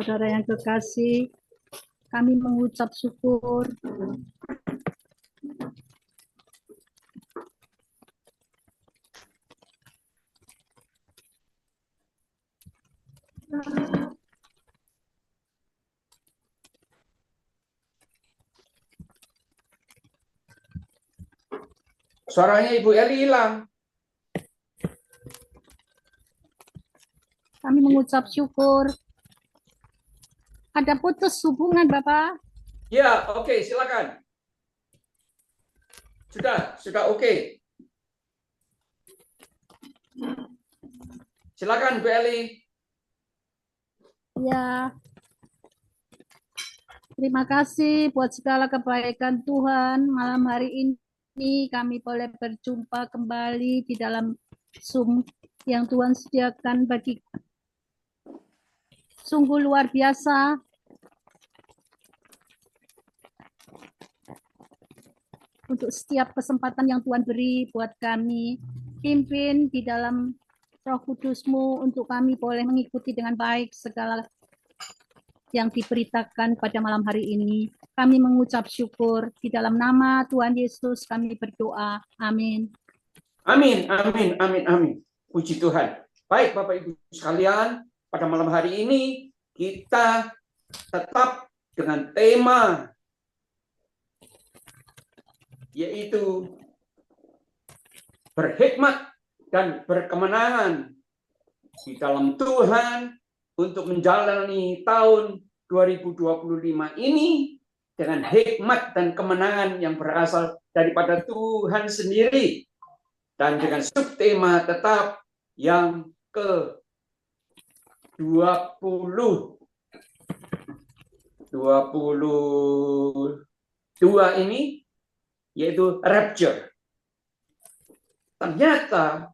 Saudara yang kekasih, kami mengucap syukur Suaranya Ibu Eli hilang. Kami mengucap syukur. Ada putus hubungan, Bapak? Ya, oke, silakan. Sudah oke. Silakan Bu Eli. Ya. Terima kasih buat segala kebaikan Tuhan. Malam hari ini kami boleh berjumpa kembali di dalam Zoom yang Tuhan sediakan bagi sungguh luar biasa. Untuk setiap kesempatan yang Tuhan beri buat kami, pimpin di dalam Roh Kudus-Mu untuk kami boleh mengikuti dengan baik segala yang diberitakan pada malam hari ini. Kami mengucap syukur di dalam nama Tuhan Yesus kami berdoa. Amin. Amin, amin, amin, amin. Puji Tuhan. Baik Bapak Ibu sekalian, pada malam hari ini kita tetap dengan tema yaitu berhikmat dan berkemenangan di dalam Tuhan untuk menjalani tahun 2025 ini dengan hikmat dan kemenangan yang berasal daripada Tuhan sendiri, dan dengan subtema tetap yang ke-22 ini, yaitu rapture. Ternyata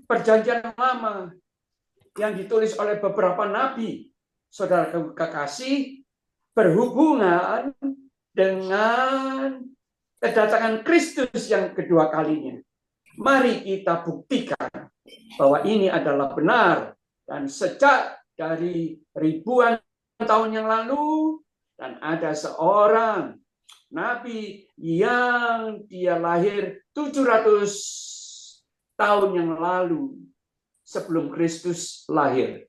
perjanjian lama yang ditulis oleh beberapa nabi, saudara kekasih, berhubungan dengan kedatangan Kristus yang kedua kalinya. Mari kita buktikan bahwa ini adalah benar. Dan sejak dari ribuan tahun yang lalu, dan ada seorang nabi yang dia lahir 700 tahun yang lalu sebelum Kristus lahir.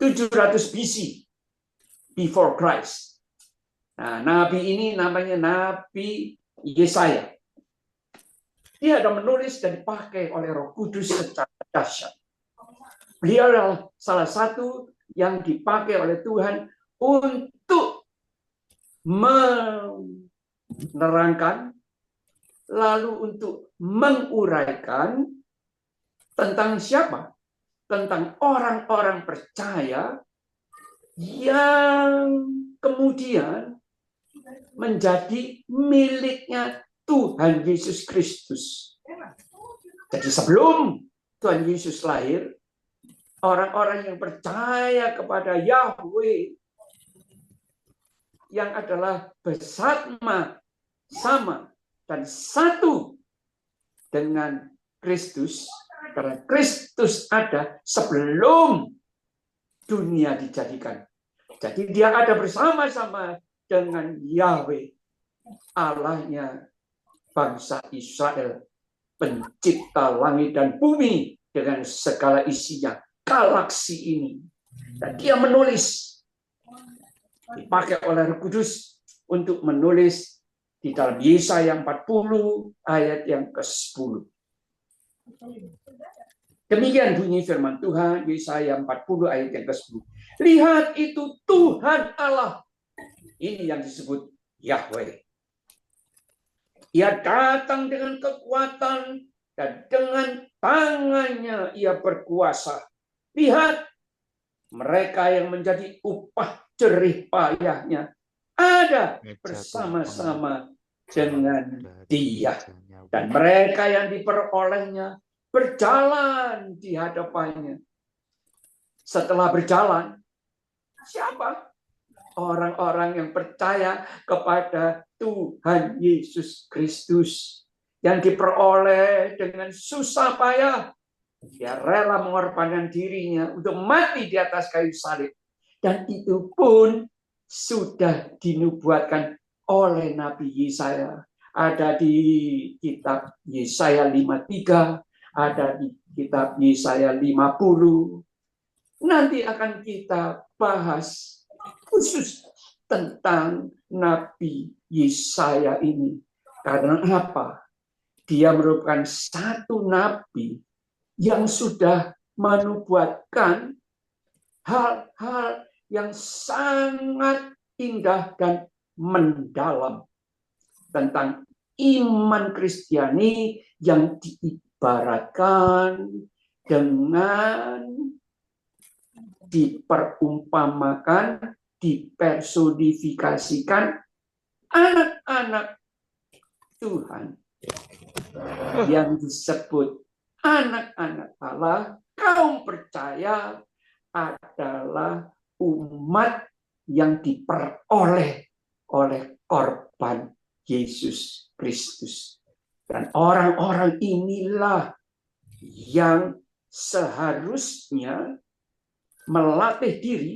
700 BC, before Christ. Nah, nabi ini namanya Nabi Yesaya. Dia ada menulis dan dipakai oleh Roh Kudus secara dahsyat. Beliau adalah salah satu yang dipakai oleh Tuhan untuk menerangkan, lalu untuk menguraikan tentang siapa? Tentang orang-orang percaya yang kemudian menjadi miliknya Tuhan Yesus Kristus. Jadi sebelum Tuhan Yesus lahir, orang-orang yang percaya kepada Yahweh, yang adalah bersama sama dan satu dengan Kristus, karena Kristus ada sebelum dunia dijadikan. Jadi dia ada bersama-sama dengan Yahweh, Allahnya bangsa Israel, pencipta langit dan bumi dengan segala isinya, galaksi ini. Dan dia menulis, dipakai oleh Roh Kudus untuk menulis di dalam Yesaya 40 ayat yang ke-10. Demikian bunyi firman Tuhan, Yesaya 40 ayat yang ke-10. Lihat, itu Tuhan Allah. Ini yang disebut Yahweh. Ia datang dengan kekuatan dan dengan tangannya ia berkuasa. Lihat, mereka yang menjadi upah jerih payahnya ada bersama-sama dengan dia. Dan mereka yang diperolehnya berjalan di hadapannya. Setelah berjalan, siapa? Orang-orang yang percaya kepada Tuhan Yesus Kristus, yang diperoleh dengan susah payah, Dia rela mengorbankan dirinya untuk mati di atas kayu salib. Dan itu pun sudah dinubuatkan oleh Nabi Yesaya. Ada di kitab Yesaya 53, ada di kitab Yesaya 50. Nanti akan kita bahas khusus tentang Nabi Yesaya ini. Karena apa? Dia merupakan satu nabi yang sudah menubuatkan hal-hal yang sangat indah dan mendalam tentang iman Kristiani yang diibaratkan dengan diperumpamakan, dipersonifikasikan anak-anak Tuhan yang disebut anak-anak Allah, kaum percaya adalah umat yang diperoleh oleh korban Yesus Kristus. Dan orang-orang inilah yang seharusnya melatih diri,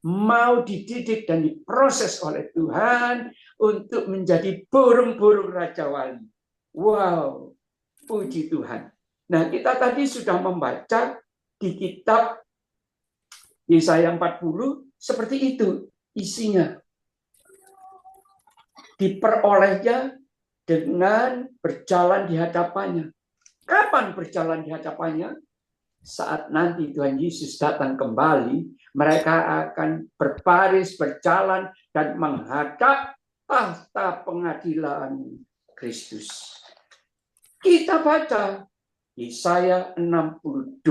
mau dididik dan diproses oleh Tuhan untuk menjadi burung-burung Raja Wali. Wow, puji Tuhan. Nah, kita tadi sudah membaca di kitab Yesaya 40, seperti itu isinya. Diperolehnya dengan berjalan di hadapannya. Kapan berjalan di hadapannya? Saat nanti Tuhan Yesus datang kembali, mereka akan berbaris, berjalan, dan menghadap tahta pengadilan Kristus. Kita baca Yesaya 62,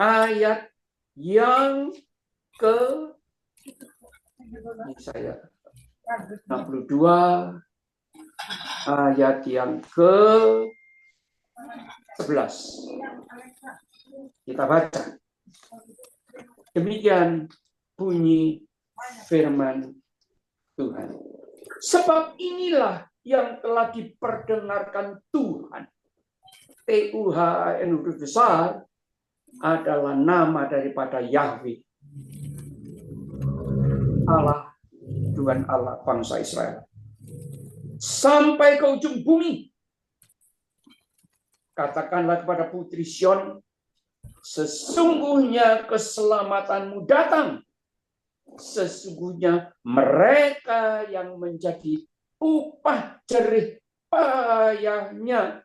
ayat yang ke Yesaya 62, ayat yang ke 11. Kita baca. Demikian bunyi firman Tuhan. Sebab inilah yang telah diperdengarkan Tuhan. Tuhan huruf besar adalah nama daripada Yahweh. Allah, Tuhan Allah bangsa Israel. Sampai ke ujung bumi. Katakanlah kepada putri Sion, sesungguhnya keselamatanmu datang. Sesungguhnya mereka yang menjadi upah jerih payahnya.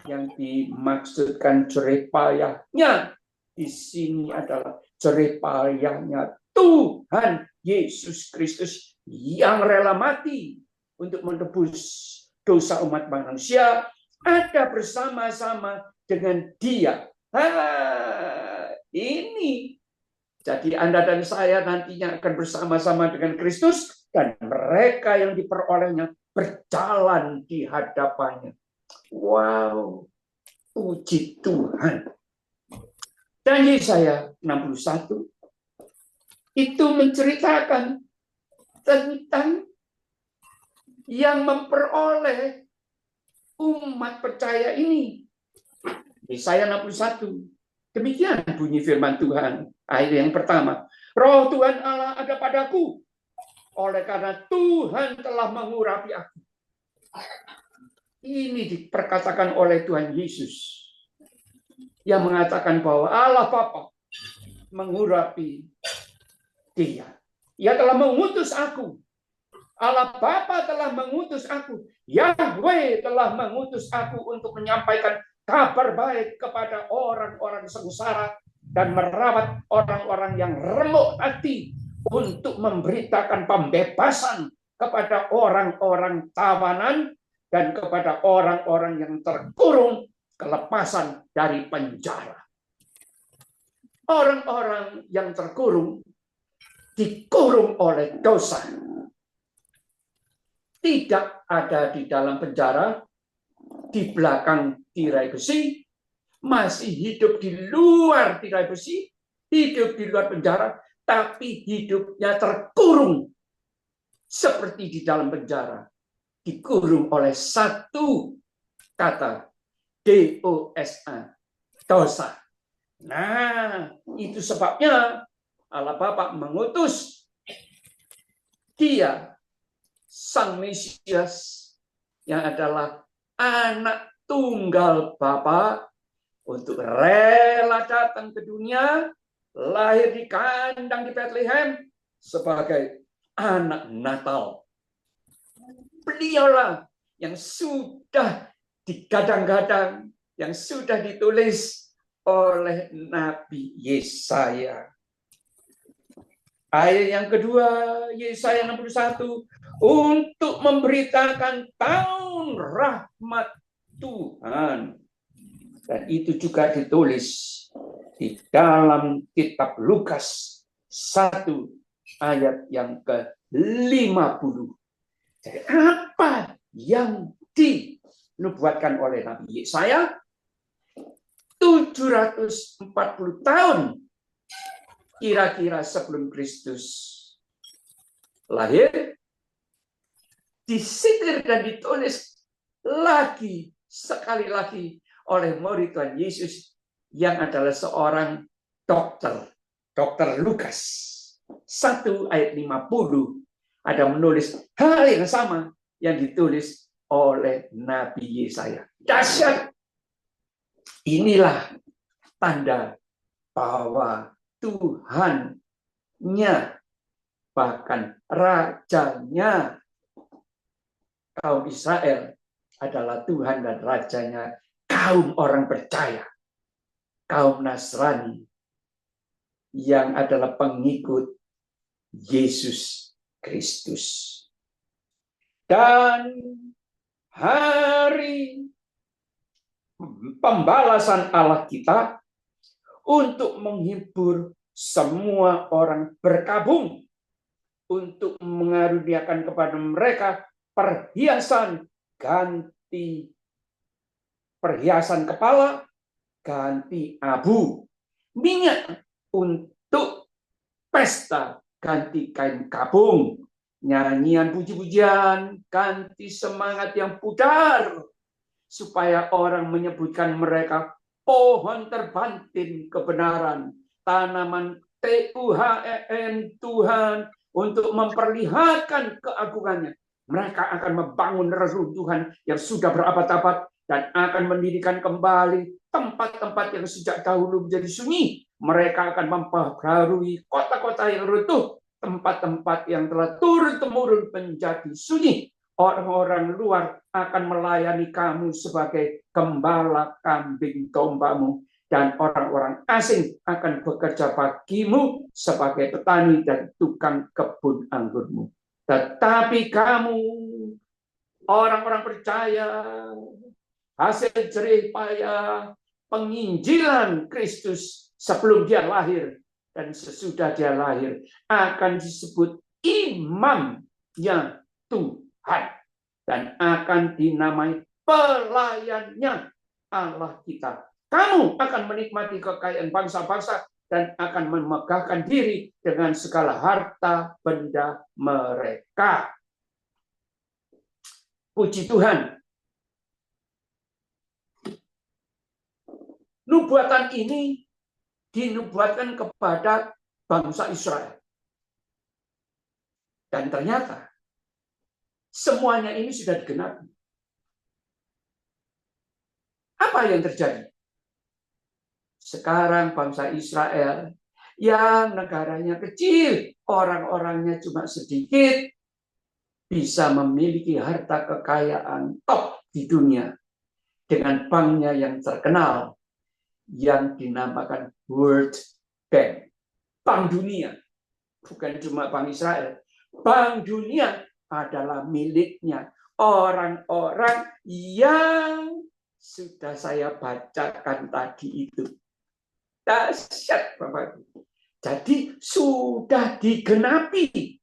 Yang dimaksudkan jerih payahnya di sini adalah jerih payahnya Tuhan Yesus Kristus yang rela mati untuk menebus dosa umat manusia, ada bersama-sama dengan Dia. Ini. Jadi Anda dan saya nantinya akan bersama-sama dengan Kristus dan mereka yang diperolehnya berjalan di hadapannya. Wow, puji Tuhan. Dan Yesaya 61 itu menceritakan tentang yang memperoleh umat percaya ini. Yesaya 61. Demikian bunyi firman Tuhan. Ayat yang pertama. Roh Tuhan Allah ada padaku. Oleh karena Tuhan telah mengurapi aku. Ini diperkatakan oleh Tuhan Yesus. Yang mengatakan bahwa Allah Bapa mengurapi Dia. Ia telah mengutus aku. Allah Bapa telah mengutus aku. Yahweh telah mengutus aku untuk menyampaikan kabar baik kepada orang-orang sengsara dan merawat orang-orang yang remuk hati untuk memberitakan pembebasan kepada orang-orang tawanan dan kepada orang-orang yang terkurung kelepasan dari penjara. Orang-orang yang terkurung dikurung oleh dosa. Tidak ada di dalam penjara, di belakang tirai besi, masih hidup di luar tirai besi, hidup di luar penjara, tapi hidupnya terkurung seperti di dalam penjara, dikurung oleh satu kata, dosa, dosa. Nah, itu sebabnya Allah Bapa mengutus Dia, Sang Mesias, yang adalah anak tunggal Bapa, untuk rela datang ke dunia, lahir di kandang di Bethlehem sebagai anak Natal. Beliaulah yang sudah digadang-gadang, yang sudah ditulis oleh Nabi Yesaya. Ayat yang kedua, Yesaya 61, untuk memberitakan tahun rahmat Tuhan. Dan itu juga ditulis di dalam kitab Lukas 1 ayat yang ke-50. Jadi apa yang dinubuatkan oleh Nabi Yesaya? 740 tahun kira-kira sebelum Kristus lahir, disitir dan ditulis lagi, sekali lagi oleh murid Tuhan Yesus yang adalah seorang dokter, Dokter Lukas. 1 ayat 50 ada menulis hal yang sama yang ditulis oleh Nabi Yesaya. Dahsyat. Inilah tanda bahwa Tuhannya, bahkan rajanya kaum Israel adalah Tuhan dan rajanya kaum orang percaya, kaum Nasrani yang adalah pengikut Yesus Kristus. Dan hari pembalasan Allah kita untuk menghibur semua orang berkabung, untuk mengaruniakan kepada mereka perhiasan ganti perhiasan kepala, ganti abu, minyak untuk pesta, ganti kain kabung, nyanyian puji-pujian, ganti semangat yang pudar, supaya orang menyebutkan mereka pohon terbantin kebenaran, tanaman Tuhan, Tuhan, untuk memperlihatkan keagungannya. Mereka akan membangun reruntuhan yang sudah berabad-abad dan akan mendirikan kembali tempat-tempat yang sejak dahulu menjadi sunyi. Mereka akan memperbarui kota-kota yang runtuh, tempat-tempat yang telah turun-temurun menjadi sunyi. Orang-orang luar akan melayani kamu sebagai gembala kambing dombamu, dan orang-orang asing akan bekerja bagimu sebagai petani dan tukang kebun anggurmu. Tetapi kamu, orang-orang percaya, hasil jerih payah penginjilan Kristus sebelum dia lahir dan sesudah dia lahir, akan disebut imamnya Tuhan dan akan dinamai pelayannya Allah kita. Kamu akan menikmati kekayaan bangsa-bangsa dan akan memegahkan diri dengan segala harta benda mereka. Puji Tuhan. Nubuatan ini dinubuatkan kepada bangsa Israel. Dan ternyata semuanya ini sudah digenapi. Apa yang terjadi? Sekarang bangsa Israel yang negaranya kecil, orang-orangnya cuma sedikit, bisa memiliki harta kekayaan top di dunia dengan banknya yang terkenal yang dinamakan World Bank. Bank dunia, bukan cuma Bank Israel. Bank dunia adalah miliknya orang-orang yang sudah saya bacakan tadi itu. Dahsyat, Bapak. Jadi sudah digenapi.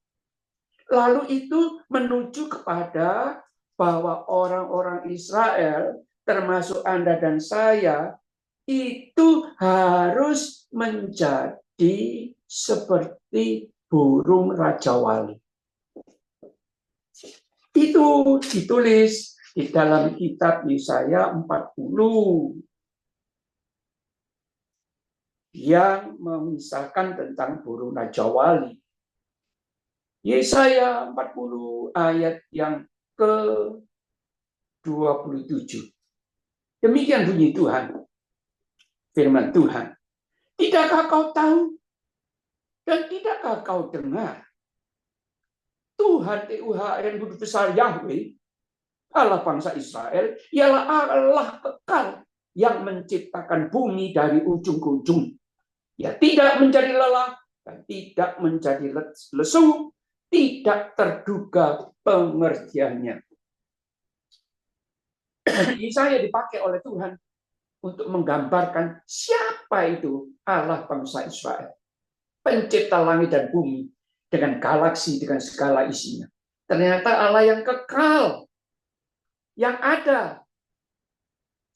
Lalu itu menuju kepada bahwa orang-orang Israel, termasuk Anda dan saya, itu harus menjadi seperti burung Raja Wali. Itu ditulis di dalam kitab Yesaya 40 yang mengisahkan tentang burung Raja Wali. Yesaya 40 ayat yang ke-27. Demikian bunyi Tuhan, firman Tuhan. Tidakkah kau tahu dan tidakkah kau dengar? Tuhan Tuhan Guru Besar Yahweh, Allah bangsa Israel, ialah Allah kekal yang menciptakan bumi dari ujung ke ujung. Ya, tidak menjadi lelah dan tidak menjadi lesu, tidak terduga pengertiannya. Yesaya dipakai oleh Tuhan untuk menggambarkan siapa itu Allah bangsa Israel, pencipta langit dan bumi dengan galaksi, dengan segala isinya. Ternyata Allah yang kekal, yang ada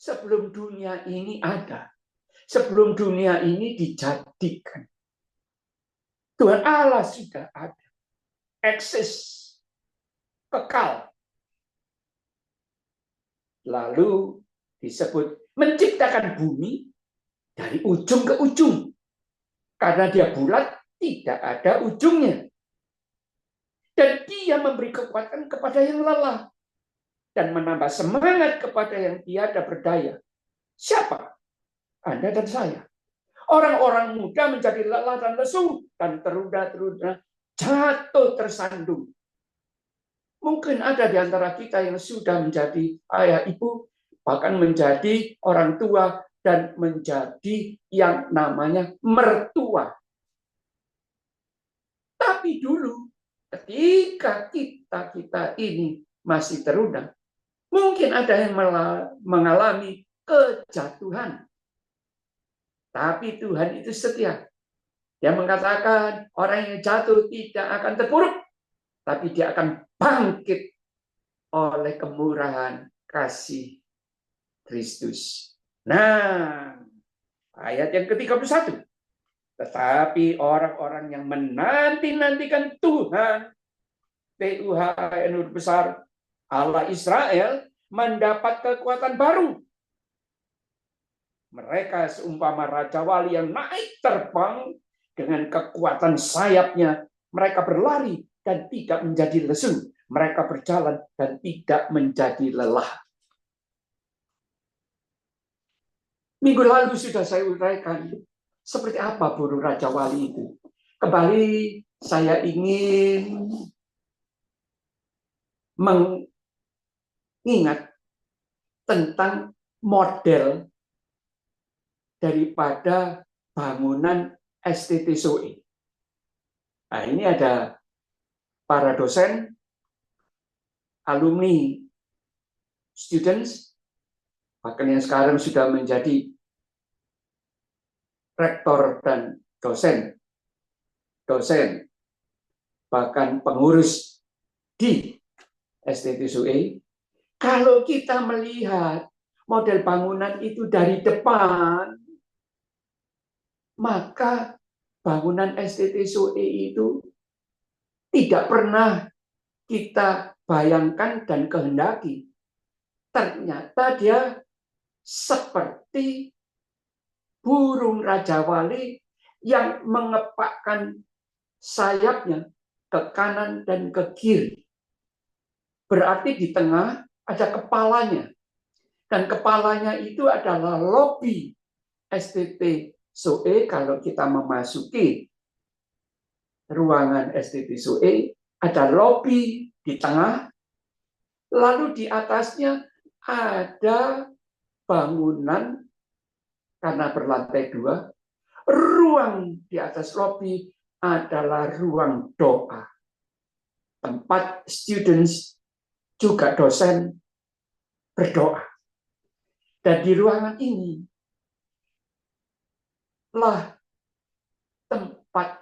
sebelum dunia ini ada. Sebelum dunia ini dijadikan. Tuhan Allah sudah ada. Eksis. Kekal. Lalu disebut menciptakan bumi dari ujung ke ujung. Karena dia bulat, tidak ada ujungnya. Dan dia memberi kekuatan kepada yang lelah. Dan menambah semangat kepada yang tiada berdaya. Siapa? Anda dan saya. Orang-orang muda menjadi lelah dan lesu dan terunda-terunda, jatuh tersandung. Mungkin ada di antara kita yang sudah menjadi ayah ibu, bahkan menjadi orang tua dan menjadi yang namanya mertua. Tapi dulu ketika kita ini masih terunda, mungkin ada yang mengalami kejatuhan. Tapi Tuhan itu setia. Dia mengatakan orang yang jatuh tidak akan terpuruk, tapi dia akan bangkit oleh kemurahan kasih Kristus. Nah, ayat yang ke-31. Tetapi orang-orang yang menanti-nantikan Tuhan, Tuhan besar Allah Israel, mendapat kekuatan baru. Mereka seumpama Raja Wali yang naik terbang dengan kekuatan sayapnya. Mereka berlari dan tidak menjadi lesu. Mereka berjalan dan tidak menjadi lelah. Minggu lalu sudah saya uraikan seperti apa burung Raja Wali itu. Kembali saya ingin mengingat tentang model daripada bangunan STTSOE. Nah, ini ada para dosen, alumni, students, bahkan yang sekarang sudah menjadi rektor dan dosen, bahkan pengurus di STTSOE. Kalau kita melihat model bangunan itu dari depan, maka bangunan STTSOE itu tidak pernah kita bayangkan dan kehendaki. Ternyata dia seperti burung Raja Wali yang mengepakkan sayapnya ke kanan dan ke kiri. Berarti di tengah ada kepalanya. Dan kepalanya itu adalah lobi STTSOE. Kalau kita memasuki ruangan STTSOE, ada lobi di tengah, lalu di atasnya ada bangunan karena berlantai 2. Ruang di atas lobi adalah ruang doa. Tempat students, juga dosen, berdoa. Dan di ruangan ini lah tempat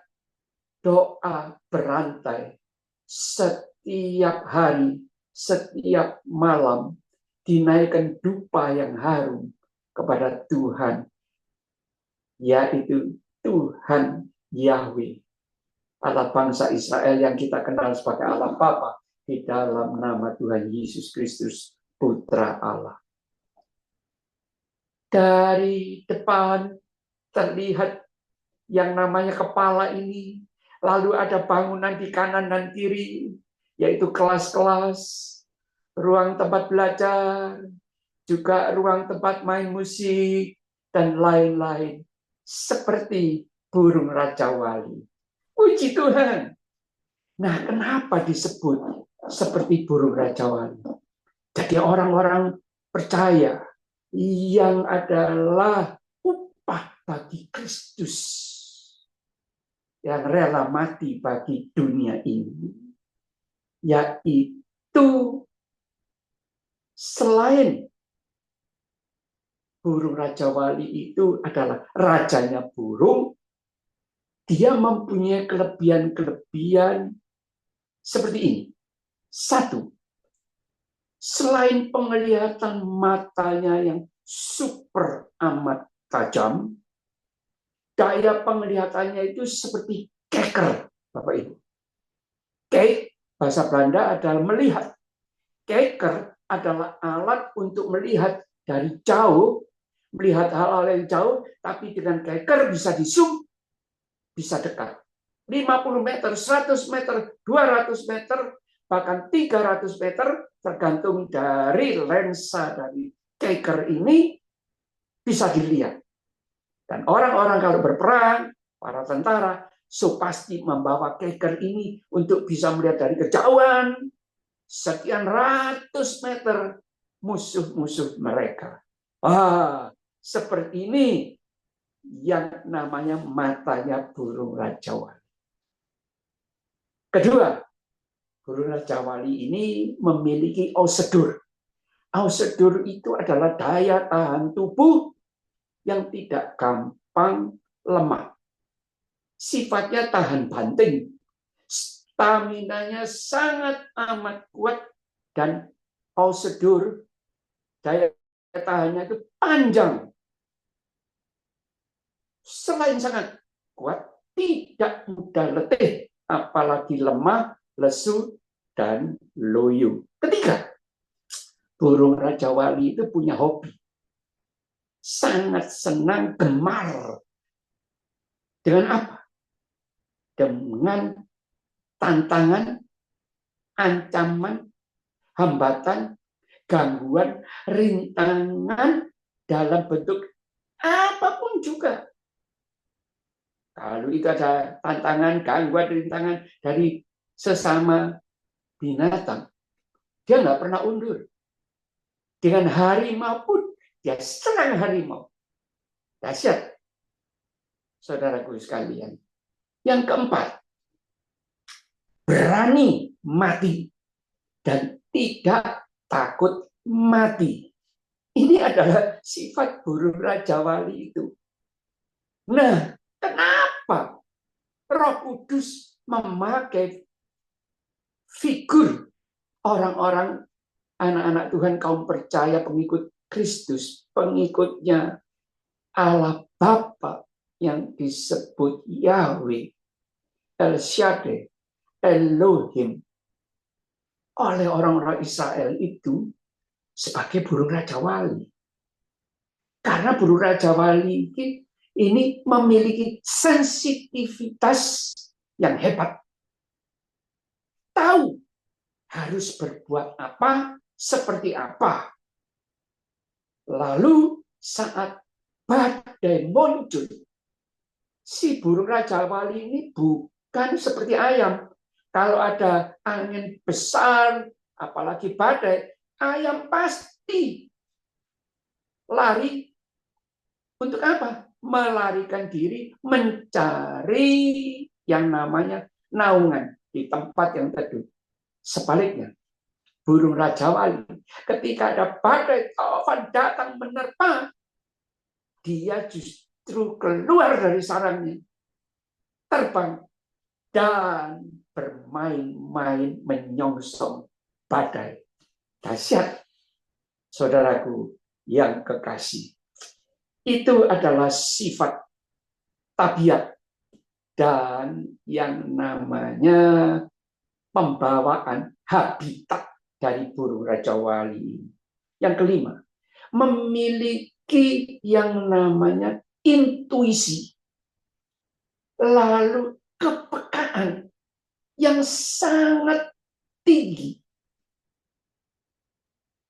doa berantai setiap hari, setiap malam, dinaikkan dupa yang harum kepada Tuhan, yaitu Tuhan Yahweh, Allah bangsa Israel yang kita kenal sebagai Allah Bapa di dalam nama Tuhan Yesus Kristus Putra Allah. Dari depan terlihat yang namanya kepala ini. Lalu ada bangunan di kanan dan kiri, yaitu kelas-kelas, ruang tempat belajar, juga ruang tempat main musik, dan lain-lain. Seperti burung Raja Wali. Puji Tuhan. Nah, kenapa disebut seperti burung Raja Wali? Jadi orang-orang percaya yang adalah upah bagi Kristus, yang rela mati bagi dunia ini, yaitu selain burung Raja Wali itu adalah rajanya burung, dia mempunyai kelebihan-kelebihan seperti ini. Satu, selain penglihatan matanya yang super amat tajam, daya penglihatannya itu seperti keker, Bapak Ibu. Kijk, bahasa Belanda adalah melihat. Keker adalah alat untuk melihat dari jauh, melihat hal-hal yang jauh, tapi dengan keker bisa di zoom, bisa dekat. 50 meter, 100 meter, 200 meter, bahkan 300 meter, tergantung dari lensa dari keker ini, bisa dilihat. Dan orang-orang kalau berperang, para tentara, pasti membawa keker ini untuk bisa melihat dari kejauhan, sekian ratus meter, musuh-musuh mereka. Seperti ini yang namanya matanya burung Raja Wali. Kedua, burung Raja Wali ini memiliki ausedur. Ausedur itu adalah daya tahan tubuh yang tidak gampang lemah. Sifatnya tahan banting. Staminanya sangat amat kuat dan ausedur daya tahannya itu panjang. Selain sangat kuat, tidak mudah letih, apalagi lemah, lesu, dan loyo. Ketiga, burung Raja Wali itu punya hobi. Sangat senang gemar. Dengan apa? Dengan tantangan, ancaman, hambatan, gangguan, rintangan dalam bentuk apapun juga. Kalau itu ada tantangan, gangguan, rintangan dari sesama binatang, dia nggak pernah undur. Dengan harimau pun, dia serang harimau. Dahsyat, saudaraku sekalian. Yang keempat, berani mati dan tidak takut mati. Ini adalah sifat burung Raja Wali itu. Nah, kenapa Roh Kudus memakai figur orang-orang anak-anak Tuhan, kaum percaya, pengikut Kristus, pengikutnya Allah Bapa yang disebut Yahweh, El Shaddai, Elohim, oleh orang-orang Israel itu sebagai burung Raja Wali. Karena burung Raja Wali ini memiliki sensitivitas yang hebat. Tahu harus berbuat apa, seperti apa. Lalu saat badai muncul, si burung Raja Wali ini bukan seperti ayam. Kalau ada angin besar, apalagi badai, ayam pasti lari. Untuk apa? Melarikan diri, mencari yang namanya naungan di tempat yang teduh. Sebaliknya, burung Raja Wali, ketika ada badai taufan datang menerpa, dia justru keluar dari sarangnya, terbang, dan bermain-main menyongsong badai. Dahsyat, saudaraku yang kekasih. Itu adalah sifat tabiat dan yang namanya pembawaan habitat dari burung Raja Wali. Yang kelima, memiliki yang namanya intuisi, lalu kepekaan yang sangat tinggi.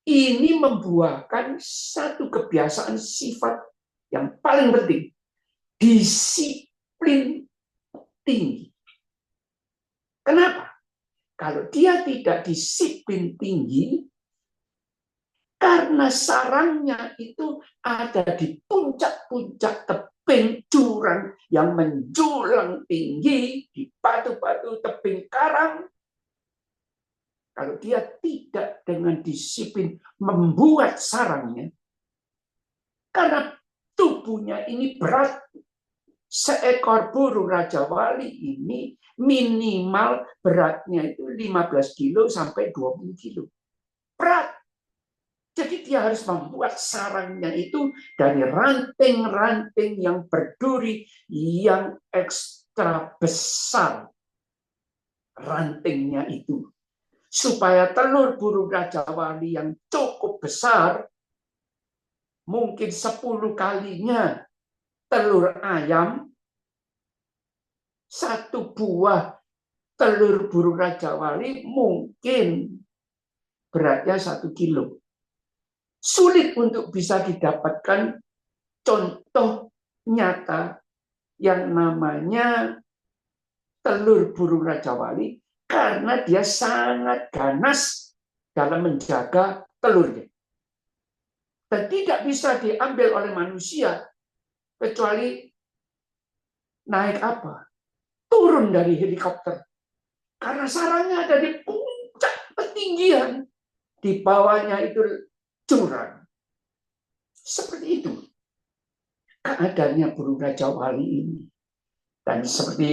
Ini membuahkan satu kebiasaan sifat yang paling penting, disiplin tinggi. Kenapa? Kalau dia tidak disiplin tinggi, karena sarangnya itu ada di puncak-puncak tebing jurang yang menjulang tinggi, di batu-batu tebing karang. Kalau dia tidak dengan disiplin membuat sarangnya, karena tubuhnya ini berat, seekor burung Raja Wali ini minimal beratnya itu 15 kilo sampai 20 kilo. Berat. Jadi dia harus membuat sarangnya itu dari ranting-ranting yang berduri yang ekstra besar. Rantingnya itu. Supaya telur burung Raja Wali yang cukup besar, mungkin 10 kalinya telur ayam, satu buah telur burung Raja Wali mungkin beratnya 1 kilo. Sulit untuk bisa didapatkan contoh nyata yang namanya telur burung Raja Wali karena dia sangat ganas dalam menjaga telurnya. Dan tidak bisa diambil oleh manusia kecuali naik apa? Turun dari helikopter. Karena sarangnya ada di puncak ketinggian. Di bawahnya itu jurang. Seperti itu keadaannya burung Raja Wali ini. Dan seperti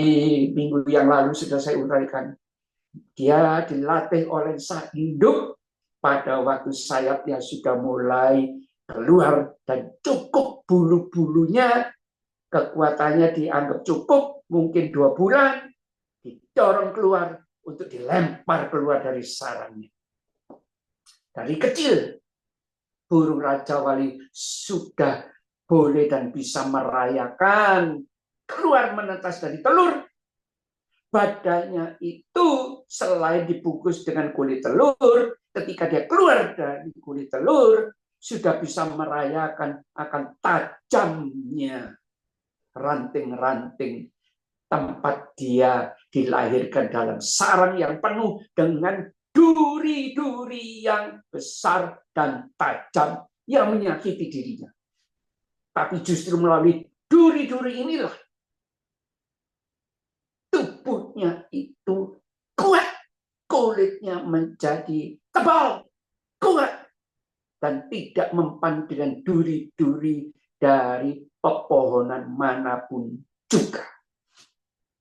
minggu yang lalu sudah saya uraikan, dia dilatih oleh sang induk pada waktu sayapnya sudah mulai keluar dan cukup bulu-bulunya, kekuatannya dianggap cukup, mungkin 2 bulan, didorong keluar untuk dilempar keluar dari sarangnya. Dari kecil, burung Raja Wali sudah boleh dan bisa merayakan keluar menetas dari telur. Badannya itu selain dibungkus dengan kulit telur, ketika dia keluar dari kulit telur, sudah bisa merayakan akan tajamnya ranting-ranting tempat dia dilahirkan dalam sarang yang penuh dengan duri-duri yang besar dan tajam yang menyakiti dirinya. Tapi justru melalui duri-duri inilah tubuhnya itu kuat, kulitnya menjadi tebal, kuat, dan tidak mempan dengan duri-duri dari pepohonan manapun juga.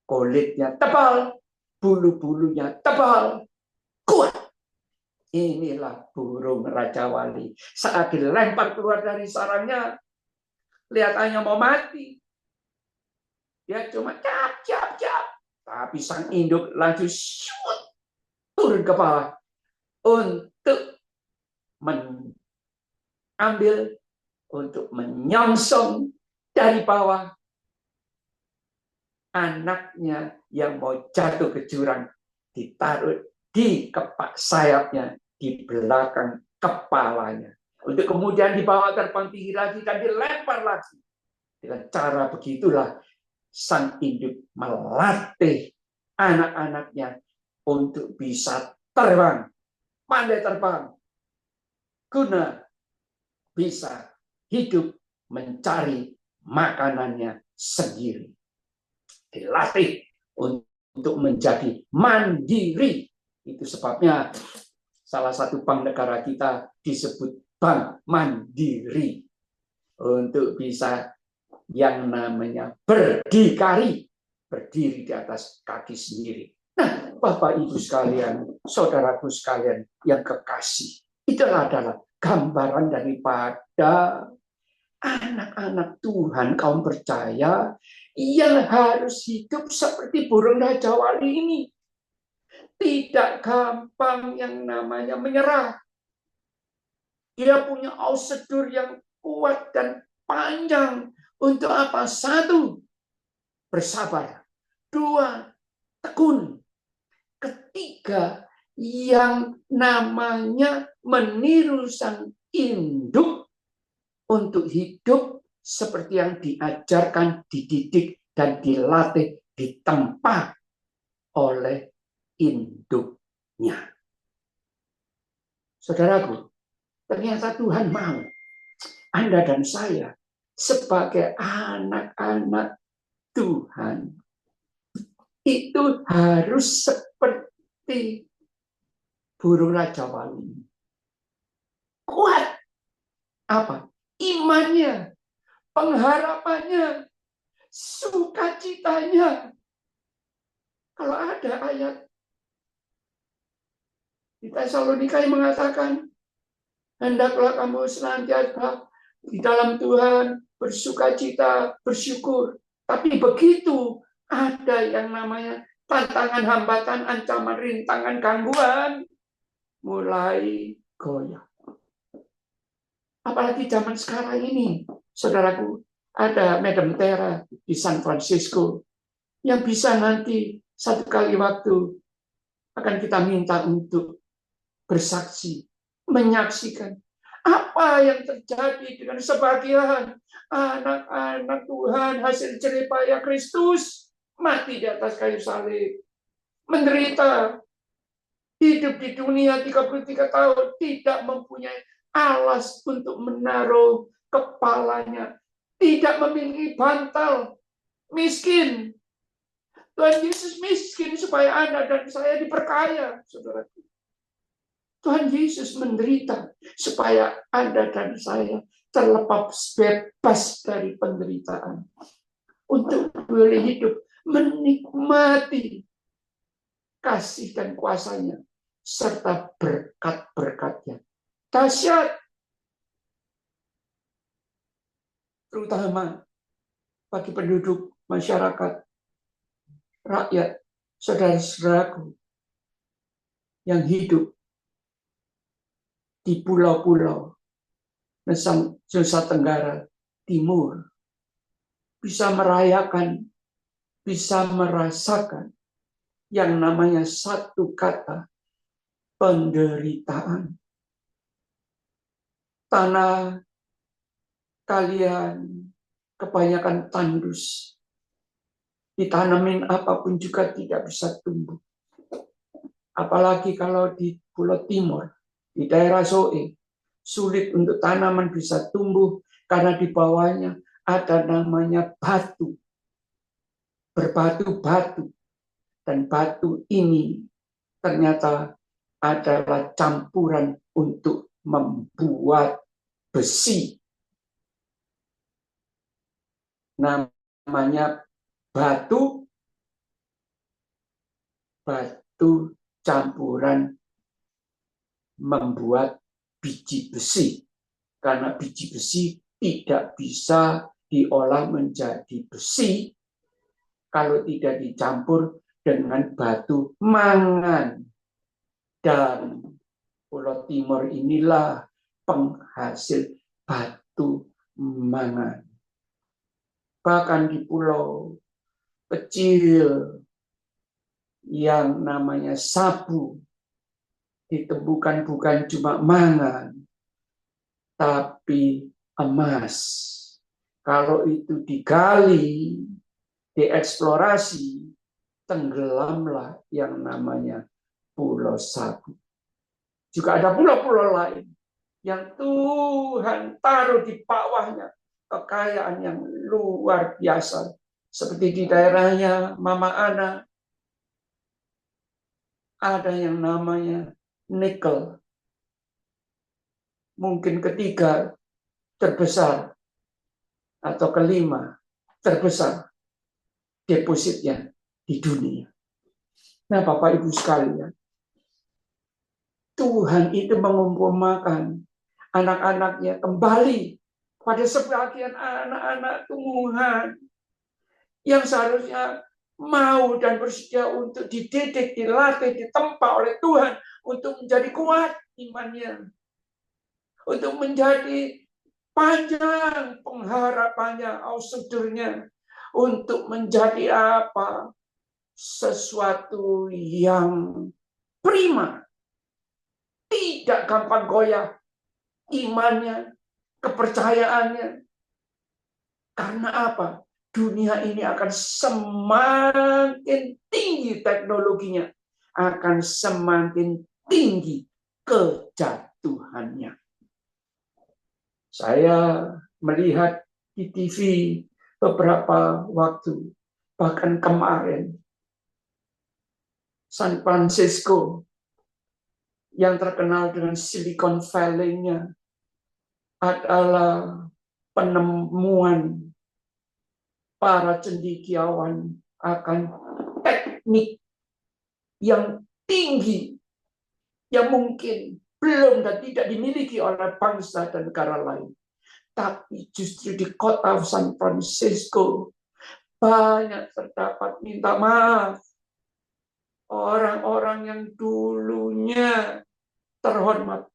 Kulitnya tebal, bulu-bulunya tebal, kuat. Inilah burung Raja Wali. Saat dilempar keluar dari sarangnya, kelihatannya mau mati. Dia cuma cap, cap, cap. Tapi sang induk langsung shoot, turun ke bawah untuk mengambil, untuk menyongsong dari bawah anaknya yang mau jatuh ke jurang, ditaruh di kepak sayapnya di belakang kepalanya. Untuk kemudian dibawa terbang tinggi lagi dan dilempar lagi. Dengan cara begitulah sang induk melatih anak-anaknya untuk bisa terbang, pandai terbang, guna bisa hidup mencari makanannya sendiri. Dilatih untuk menjadi mandiri. Itu sebabnya salah satu bank negara kita disebut Bank Mandiri. Untuk bisa yang namanya berdikari, berdiri di atas kaki sendiri. Nah, Bapak Ibu sekalian, saudaraku sekalian yang kekasih, itulah adalah gambaran daripada anak-anak Tuhan, kaum percaya yang harus hidup seperti burung Raja Wali ini. Tidak gampang yang namanya menyerah. Dia punya prosedur yang kuat dan panjang. Untuk apa? Satu, bersabar. Dua, tekun. Ketiga, yang namanya meniru sang induk untuk hidup seperti yang diajarkan, dididik, dan dilatih, ditempa oleh induknya. Saudaraku, ternyata Tuhan mau Anda dan saya sebagai anak-anak Tuhan itu harus seperti burung Raja Wali. Kuat. Apa? Imannya, pengharapannya, sukacitanya. Kalau ada ayat di Tesalonika yang mengatakan, hendaklah kamu senantiasa di dalam Tuhan bersukacita, bersyukur. Tapi begitu ada yang namanya tantangan, hambatan, ancaman, rintangan, gangguan, mulai goyah. Apalagi zaman sekarang ini, saudaraku, ada Madam Tera di San Francisco yang bisa nanti satu kali waktu akan kita minta untuk bersaksi, menyaksikan apa yang terjadi dengan sebagian anak-anak Tuhan hasil jeripaya Kristus mati di atas kayu salib, menderita, hidup di dunia 33 tahun, tidak mempunyai alas untuk menaruh kepalanya, tidak memiliki bantal, miskin. Tuhan Yesus miskin supaya Anda dan saya diperkaya, saudara. Tuhan Yesus menderita supaya Anda dan saya terlepas bebas dari penderitaan. Untuk boleh hidup menikmati kasih dan kuasanya serta berkat-berkatnya. Dahsyat. Terutama bagi penduduk masyarakat, rakyat, saudara-saudaraku yang hidup di pulau-pulau Nusa Tenggara Timur, bisa merayakan, bisa merasakan yang namanya satu kata, penderitaan. Tanah kalian kebanyakan tandus. Ditanamin apapun juga tidak bisa tumbuh. Apalagi kalau di Pulau Timur, di daerah Soe, sulit untuk tanaman bisa tumbuh karena di bawahnya ada namanya batu. Berbatu-batu. Dan batu ini ternyata adalah campuran untuk membuat besi. Namanya batu campuran membuat biji besi. Karena biji besi tidak bisa diolah menjadi besi kalau tidak dicampur dengan batu mangan. Dan Pulau Timur inilah penghasil batu mangan. Bahkan di pulau kecil yang namanya Sabu ditemukan bukan cuma mangan, tapi emas. Kalau itu digali, dieksplorasi, tenggelamlah yang namanya Pulau Sabu. Juga ada pulau-pulau lain yang Tuhan taruh di bawahnya kekayaan yang luar biasa. Seperti di daerahnya Mama Ana, ada yang namanya nikel. Mungkin ketiga terbesar atau kelima terbesar depositnya di dunia. Nah, Bapak Ibu sekalian, Tuhan itu mengumpulkan anak-anaknya kembali pada sebagian anak-anak Tuhan yang seharusnya mau dan bersedia untuk dididik, dilatih, ditempa oleh Tuhan untuk menjadi kuat imannya, untuk menjadi panjang pengharapannya, ausudurnya, untuk menjadi apa? Sesuatu yang prima. Tidak gampang goyah imannya, kepercayaannya. Karena apa? Dunia ini akan semakin tinggi teknologinya, akan semakin tinggi kejatuhannya. Saya melihat di TV beberapa waktu, bahkan kemarin, San Francisco yang terkenal dengan Silicon Valley-nya adalah penemuan para cendekiawan akan teknik yang tinggi yang mungkin belum dan tidak dimiliki oleh bangsa dan negara lain. Tapi justru di kota San Francisco banyak terdapat, minta maaf, orang-orang yang dulunya terhormat,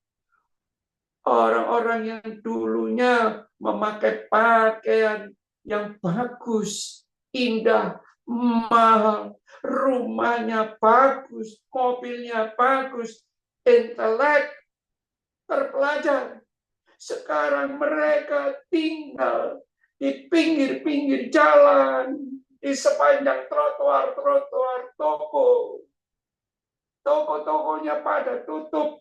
orang-orang yang dulunya memakai pakaian yang bagus, indah, mahal, rumahnya bagus, mobilnya bagus, intelek, terpelajar. Sekarang mereka tinggal di pinggir-pinggir jalan, di sepanjang trotoar-trotoar toko. Toko-tokonya pada tutup.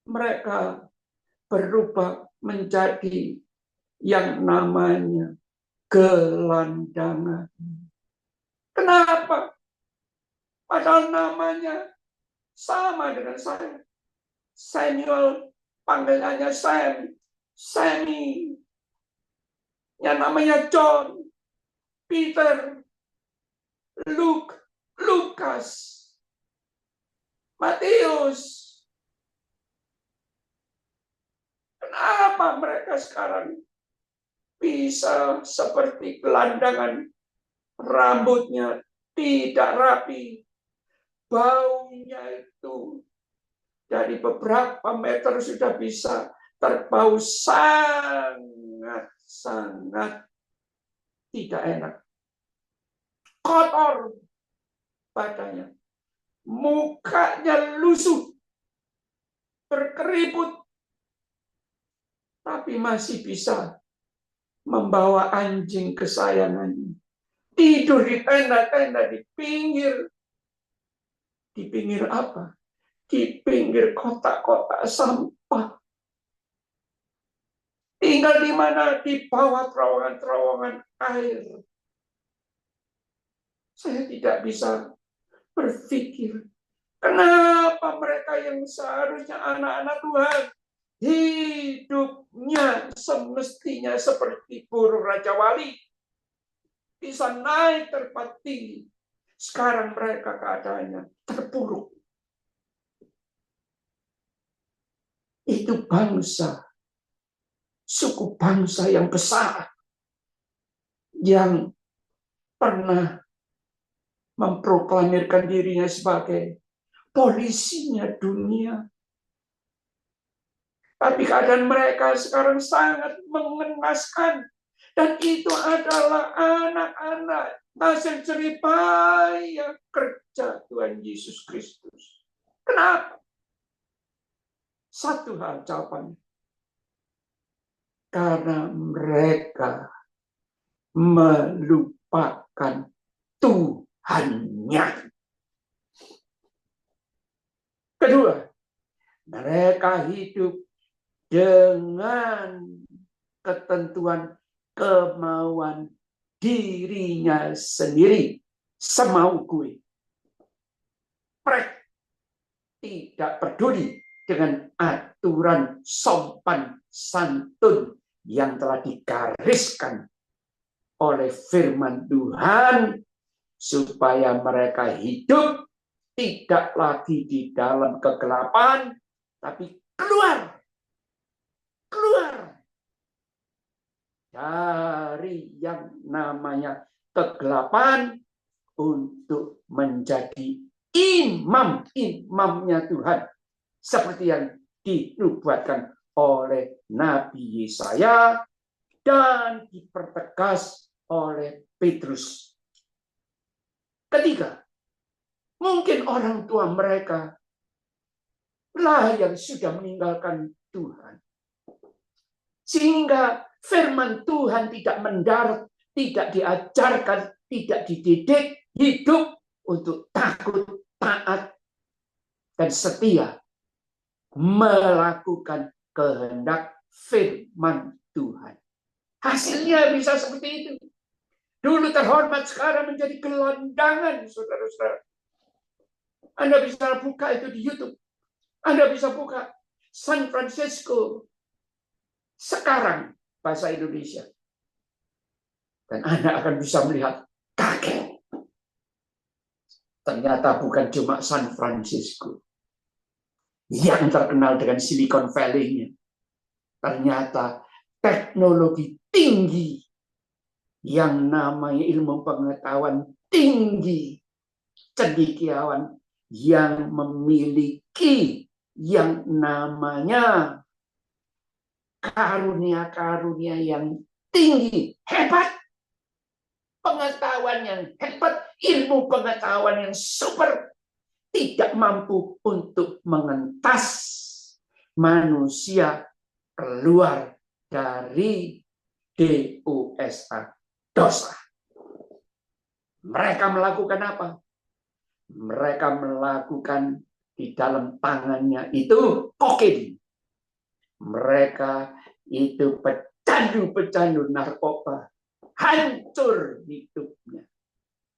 Mereka berubah menjadi yang namanya gelandangan. Kenapa? Padahal namanya sama dengan saya. Samuel, panggilannya Sam, Sammy. Yang namanya John, Peter, Luke, Lukas, Matius. Kenapa mereka sekarang bisa seperti gelandangan, rambutnya tidak rapi, baunya itu dari beberapa meter sudah bisa terbau sangat tidak enak. Kotor badannya, mukanya lusuh, berkeriput, tapi masih bisa membawa anjing kesayangannya. Tidur di tenda-tenda di pinggir. Di pinggir apa? Di pinggir kotak-kotak sampah. Tinggal di mana? Di bawah terowongan-terowongan air. Saya tidak bisa berpikir, kenapa mereka yang seharusnya anak-anak Tuhan hidupnya semestinya seperti burung Raja Wali, bisa naik terpat tinggi. Sekarang mereka keadaannya terpuruk. Itu bangsa, suku bangsa yang besar, yang pernah memproklamirkan dirinya sebagai polisinya dunia. Tapi keadaan mereka sekarang sangat mengenaskan. Dan itu adalah anak-anak hasil jeripaya kerja Tuhan Yesus Kristus. Kenapa? Satu hal jawabannya. Karena mereka melupakan Tuhannya. Kedua, mereka hidup dengan ketentuan kemauan dirinya sendiri. Semau gue. Mereka tidak peduli dengan aturan sopan santun yang telah digariskan oleh firman Tuhan, supaya mereka hidup tidak lagi di dalam kegelapan, tapi keluar dari yang namanya kegelapan untuk menjadi imamnya Tuhan. Seperti yang dinubuatkan oleh Nabi Yesaya dan dipertegas oleh Petrus. Ketiga, mungkin orang tua mereka lah yang sudah meninggalkan Tuhan. Sehingga firman Tuhan tidak mendarat, tidak diajarkan, tidak dididik, hidup untuk takut, taat, dan setia melakukan kehendak firman Tuhan. Hasilnya bisa seperti itu. Dulu terhormat, sekarang menjadi gelandangan, saudara-saudara. Anda bisa buka itu di YouTube. Anda bisa buka San Francisco sekarang bahasa Indonesia. Dan Anda akan bisa melihat kaget. Ternyata bukan cuma San Francisco yang terkenal dengan Silicon Valley-nya. Ternyata teknologi tinggi yang namanya ilmu pengetahuan tinggi, cendekiawan yang memiliki yang namanya karunia-karunia yang tinggi, hebat, pengetahuan yang hebat, ilmu pengetahuan yang super, tidak mampu untuk mengentas manusia keluar dari dosa. Dosa. Mereka melakukan apa? Mereka melakukan di dalam tangannya itu kokain. Mereka itu pecandu-pecandu narkoba. Hancur hidupnya.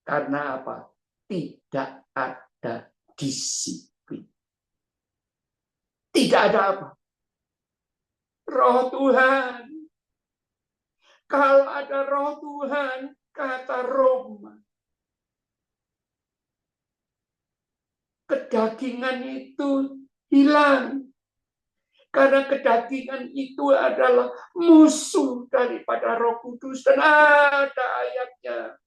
Karena apa? Tidak ada disiplin. Tidak ada apa? Roh Tuhan. Kalau ada roh Tuhan, kata Roma, kedagingan itu hilang. Karena kedagingan itu adalah musuh daripada Roh Kudus. Dan ada ayatnya.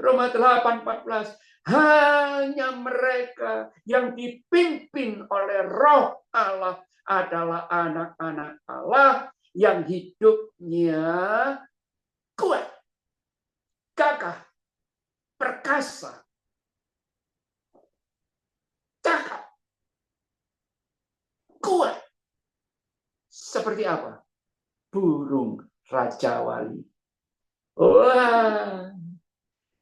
Roma 8:14. Hanya mereka yang dipimpin oleh Roh Allah adalah anak-anak Allah yang hidupnya kuat, gagah, perkasa, cakap, kuat. Seperti apa? Burung Raja Wali. Wah,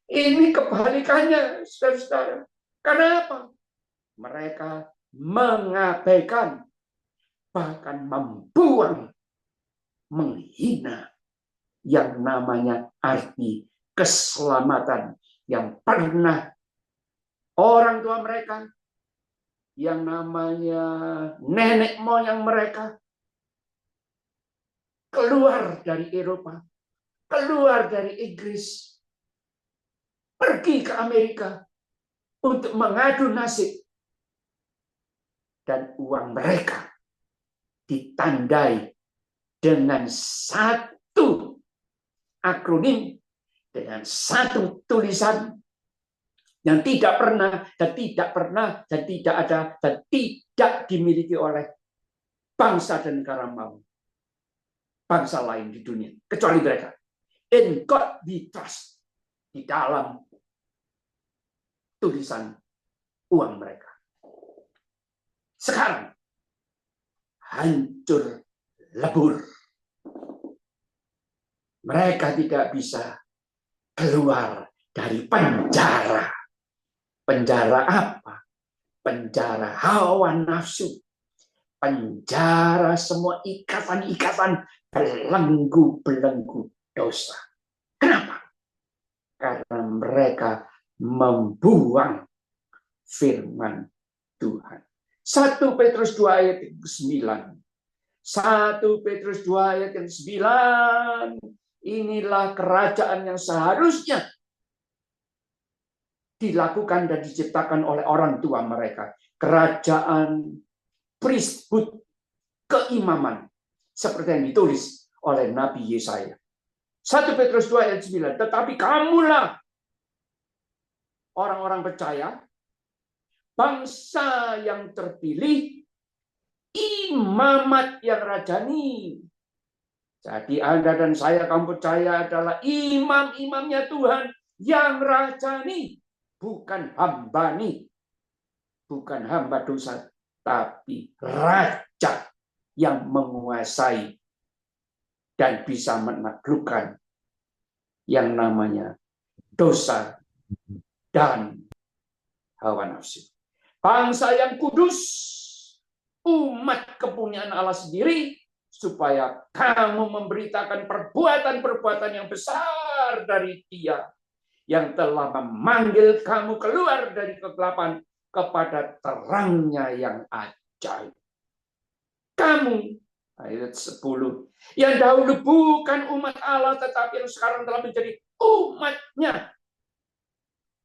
ini kebalikannya, saudara-saudara. Kenapa? Mereka mengabaikan, bahkan membuang, menghina yang namanya arti keselamatan yang pernah orang tua mereka, yang namanya nenek moyang mereka, keluar dari Eropa, keluar dari Inggris, pergi ke Amerika untuk mengadu nasib. Dan uang mereka ditandai dengan satu akronim, dengan satu tulisan yang tidak pernah dan tidak pernah dan tidak ada dan tidak dimiliki oleh bangsa dan negara mau. Bangsa lain di dunia, kecuali mereka. In God we trust. Di dalam tulisan uang mereka. Sekarang, hancur lebur. Mereka tidak bisa keluar dari penjara. Penjara apa? Penjara hawa nafsu. Penjara semua ikatan-ikatan belenggu-belenggu dosa. Kenapa? Karena mereka membuang firman Tuhan. 1 Petrus 2 ayat yang ke-9. 1 Petrus 2 ayat yang ke-9. Inilah kerajaan yang seharusnya dilakukan dan diciptakan oleh orang tua mereka. Kerajaan priesthood, keimaman. Seperti yang ditulis oleh Nabi Yesaya. 1 Petrus 2 ayat 9. Tetapi kamulah orang-orang percaya, bangsa yang terpilih, imamat yang rajani. Jadi Anda dan saya, kamu percaya, adalah imam-imamnya Tuhan yang rajani, bukan hambani, bukan hamba dosa, tapi raja yang menguasai dan bisa menaklukkan yang namanya dosa dan hawa nafsu. Bangsa yang kudus, umat kepunyaan Allah sendiri, supaya kamu memberitakan perbuatan-perbuatan yang besar dari Dia yang telah memanggil kamu keluar dari kegelapan kepada terangnya yang ajaib. Kamu, ayat 10, yang dahulu bukan umat Allah, tetapi yang sekarang telah menjadi umatnya.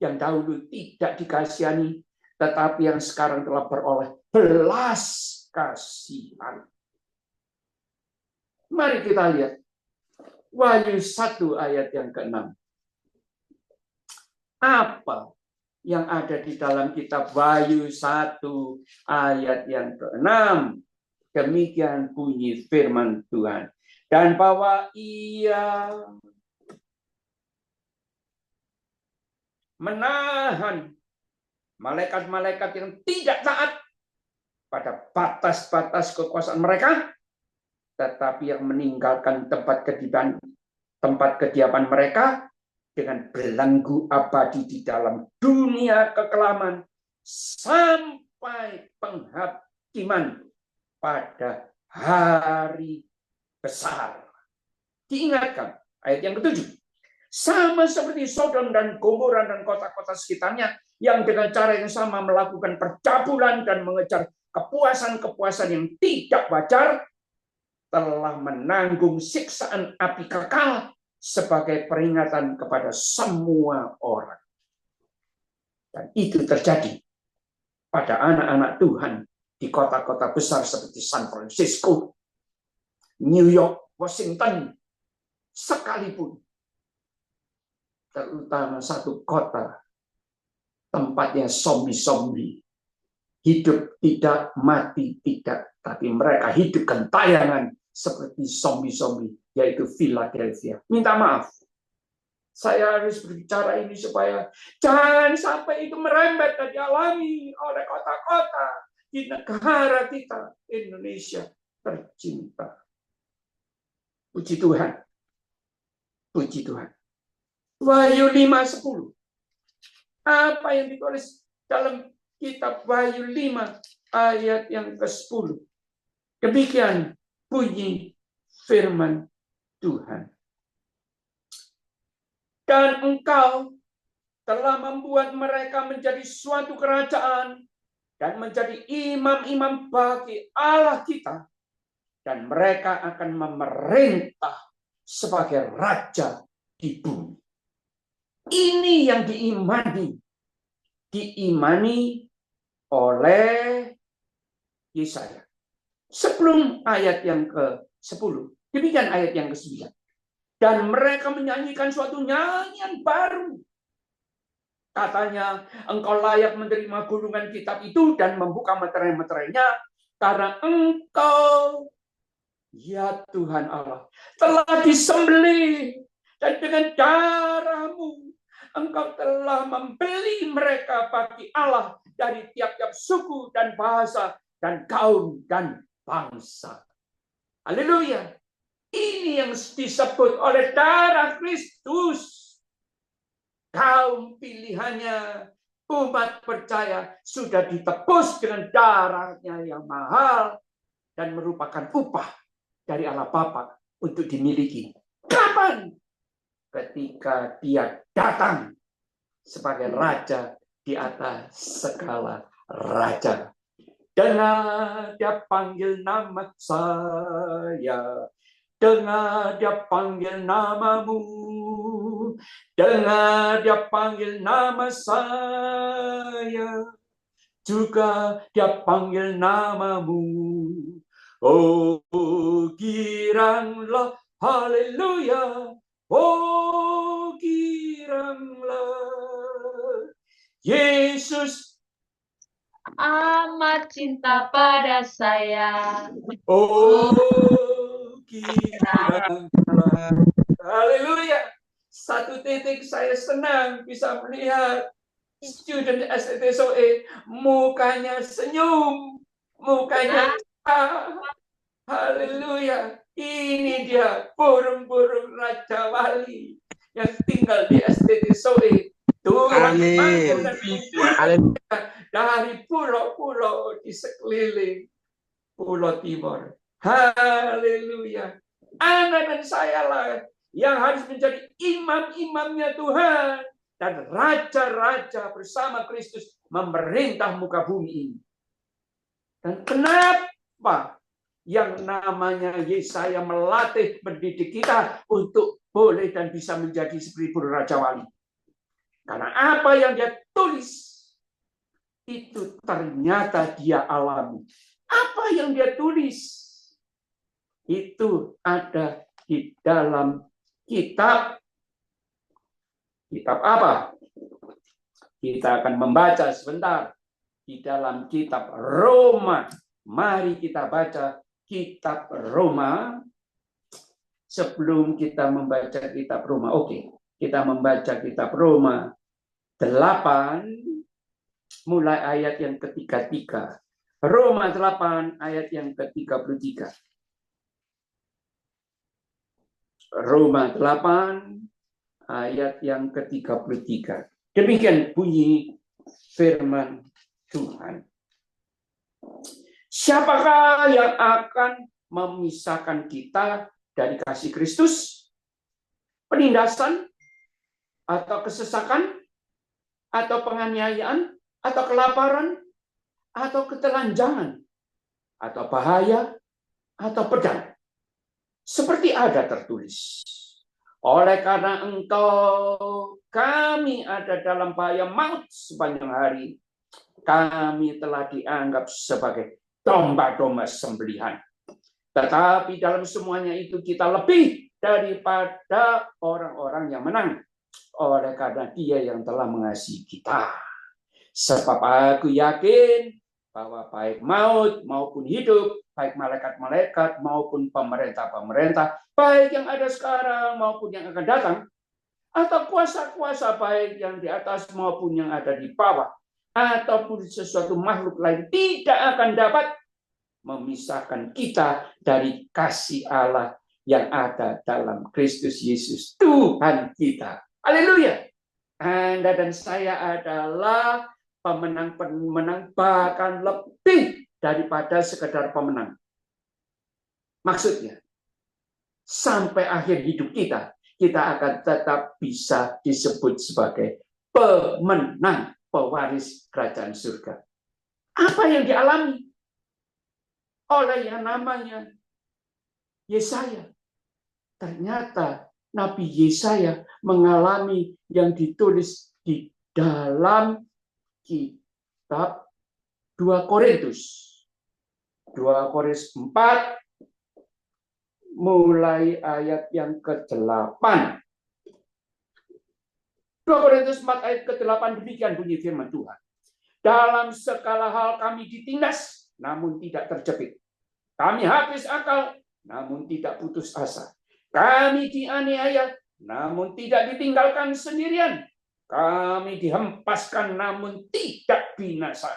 Yang dahulu tidak dikasihani, tetapi yang sekarang telah beroleh belas kasihan. Mari kita lihat Wahyu 1 ayat yang ke-6. Apa yang ada di dalam kitab Wahyu 1 ayat yang ke-6? Demikian bunyi firman Tuhan. Dan bahwa Ia menahan malaikat-malaikat yang tidak taat pada batas-batas kekuasaan mereka, tetapi yang meninggalkan tempat kediaman mereka dengan belenggu abadi di dalam dunia kekelaman sampai penghakiman pada hari besar. Diingatkan ayat yang ke-7. Sama seperti Sodom dan Gomora dan kota-kota sekitarnya yang dengan cara yang sama melakukan percabulan dan mengejar kepuasan-kepuasan yang tidak wajar, telah menanggung siksaan api kekal sebagai peringatan kepada semua orang. Dan itu terjadi pada anak-anak Tuhan di kota-kota besar seperti San Francisco, New York, Washington, sekalipun. Terutama satu kota tempatnya zombie-zombie. Hidup tidak, mati tidak. Tapi mereka hidup gentayangan seperti zombie-zombie, yaitu Philadelphia. Minta maaf. Saya harus berbicara ini supaya jangan sampai itu merembet dan dialami oleh kota-kota di negara kita, Indonesia tercinta. Puji Tuhan. Puji Tuhan. Wahyu 5:10. Apa yang ditulis dalam kitab Wahyu 5 ayat yang ke-10. Demikian bunyi firman Tuhan. Dan engkau telah membuat mereka menjadi suatu kerajaan dan menjadi imam-imam bagi Allah kita. Dan mereka akan memerintah sebagai raja di bumi. Ini yang diimani oleh Yesaya. Sebelum ayat yang ke-10, demikian ayat yang ke-9. Dan mereka menyanyikan suatu nyanyian baru. Katanya, engkau layak menerima gulungan kitab itu dan membuka meterai-meterainya, karena engkau, ya Tuhan Allah, telah disembelih, dan dengan darahmu engkau telah membeli mereka bagi Allah dari tiap-tiap suku dan bahasa dan kaum dan bangsa. Haleluya. Ini yang disebut oleh darah Kristus. Kaum pilihannya, umat percaya sudah ditebus dengan darahnya yang mahal dan merupakan upah dari Allah Bapa untuk dimiliki. Kapan? Ketika Dia datang sebagai raja di atas segala raja. Dengar Dia panggil nama saya, dengar Dia panggil namamu, dengar Dia panggil nama saya, juga Dia panggil namamu. Oh, giranglah, haleluya. Oh, giranglah, Yesus amat cinta pada saya. Oh, kiranya. Haleluya. Satu titik saya senang bisa melihat student STSOE mukanya senyum, mukanya cerah. Haleluya. Ini dia burung-burung Raja Wali yang tinggal di STSOE. Tuhan memanggil dan membuat dari pulau-pulau di sekeliling Pulau Timur. Haleluya. Anda dan saya lah yang harus menjadi imam-imamnya Tuhan. Dan raja-raja bersama Kristus memerintah muka bumi ini. Dan kenapa yang namanya Yesaya melatih mendidik kita untuk boleh dan bisa menjadi seperti burung Raja Wali? Karena apa yang dia tulis, itu ternyata dia alami. Apa yang dia tulis, itu ada di dalam kitab. Kitab apa? Kita akan membaca sebentar di dalam kitab Roma. Mari kita baca kitab Roma. Sebelum kita membaca kitab Roma, kita membaca kitab Roma 8 mulai ayat yang ke-33. Roma 8 ayat yang ke-33. Roma 8 ayat yang ke-33. Demikian bunyi firman Tuhan. Siapakah yang akan memisahkan kita dari kasih Kristus? Penindasan? Atau kesesakan? Atau penganiayaan? Atau kelaparan? Atau ketelanjangan? Atau bahaya? Atau pedang? Seperti ada tertulis. Oleh karena engkau, kami ada dalam bahaya maut sepanjang hari. Kami telah dianggap sebagai domba-domba sembelihan. Tetapi dalam semuanya itu kita lebih daripada orang-orang yang menang. Oleh karena Dia yang telah mengasihi kita. Sebab aku yakin bahwa baik maut maupun hidup, baik malaikat-malaikat maupun pemerintah-pemerintah, baik yang ada sekarang maupun yang akan datang, atau kuasa-kuasa baik yang di atas maupun yang ada di bawah, ataupun sesuatu makhluk lain tidak akan dapat memisahkan kita dari kasih Allah yang ada dalam Kristus Yesus Tuhan kita. Haleluya. Anda dan saya adalah pemenang-pemenang, bahkan lebih daripada sekedar pemenang. Maksudnya, sampai akhir hidup kita, kita akan tetap bisa disebut sebagai pemenang, pewaris kerajaan surga. Apa yang dialami oleh yang namanya Yesaya? Ternyata Nabi Yesaya mengalami yang ditulis di dalam kitab 2 Korintus. 2 Korintus 4 mulai ayat yang ke-8. 2 Korintus 4 ayat ke-8 demikian bunyi firman Tuhan. Dalam segala hal kami ditindas, namun tidak terjepit. Kami habis akal, namun tidak putus asa. Kami dianiaya, namun tidak ditinggalkan sendirian. Kami dihempaskan, namun tidak binasa.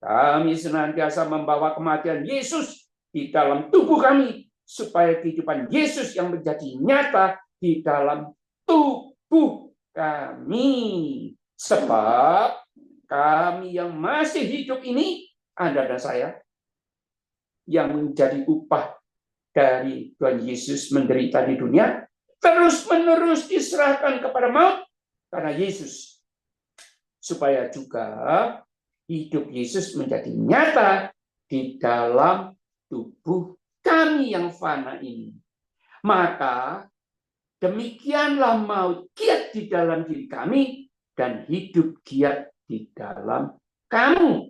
Kami senantiasa membawa kematian Yesus di dalam tubuh kami, supaya kehidupan Yesus yang menjadi nyata di dalam tubuh kami. Sebab kami yang masih hidup ini, Anda dan saya, yang menjadi upah dari Tuhan Yesus menderita di dunia, terus-menerus diserahkan kepada maut karena Yesus. Supaya juga hidup Yesus menjadi nyata di dalam tubuh kami yang fana ini. Maka demikianlah maut giat di dalam diri kami dan hidup giat di dalam kamu.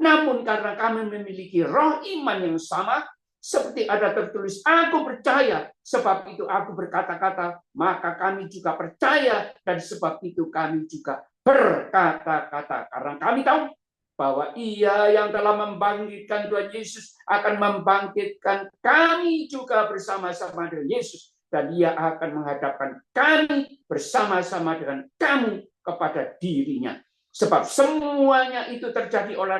Namun karena kami memiliki roh iman yang sama, seperti ada tertulis, aku percaya, sebab itu aku berkata-kata, maka kami juga percaya, dan sebab itu kami juga berkata-kata. Karena kami tahu bahwa Ia yang telah membangkitkan Tuhan Yesus akan membangkitkan kami juga bersama-sama dengan Yesus, dan Ia akan menghadapkan kami bersama-sama dengan kamu kepada dirinya. Sebab semuanya itu terjadi oleh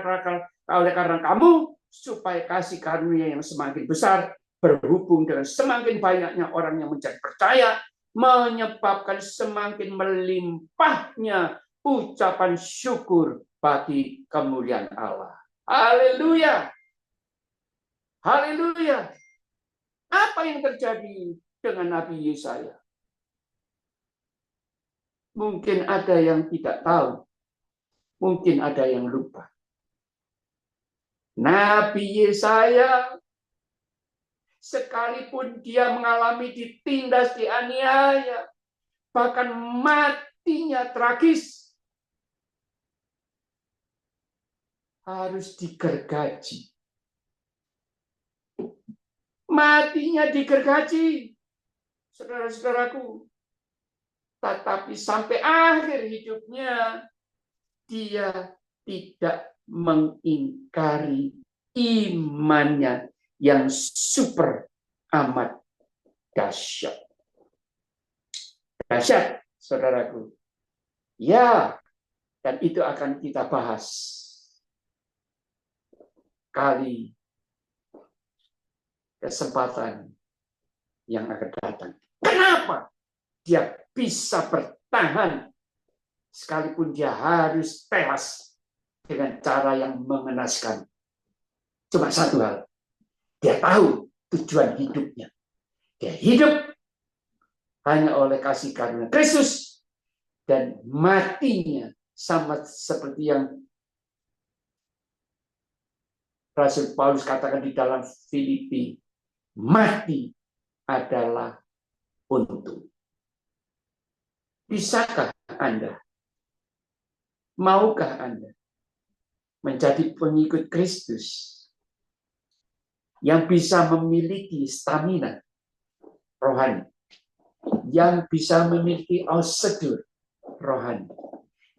karena kamu, supaya kasih karunia yang semakin besar berhubung dengan semakin banyaknya orang yang menjadi percaya, menyebabkan semakin melimpahnya ucapan syukur bagi kemuliaan Allah. Haleluya. Haleluya. Apa yang terjadi dengan Nabi Yesaya? Mungkin ada yang tidak tahu. Mungkin ada yang lupa. Nabi Yesaya, sekalipun dia mengalami ditindas, dianiaya, bahkan matinya tragis, harus digergaji. Matinya digergaji, saudara-saudaraku. Tetapi sampai akhir hidupnya, dia tidak mengingkari imannya yang super amat dahsyat. Dahsyat, saudaraku. Ya, dan itu akan kita bahas kali kesempatan yang akan datang. Kenapa dia bisa bertahan sekalipun dia harus tewas dengan cara yang mengenaskan? Cuma satu hal, dia tahu tujuan hidupnya. Dia hidup hanya oleh kasih karunia Kristus, dan matinya sama seperti yang Rasul Paulus katakan di dalam Filipi, mati adalah untung. Bisakah Anda? Maukah Anda menjadi pengikut Kristus yang bisa memiliki stamina rohani, yang bisa memiliki ausedur rohani,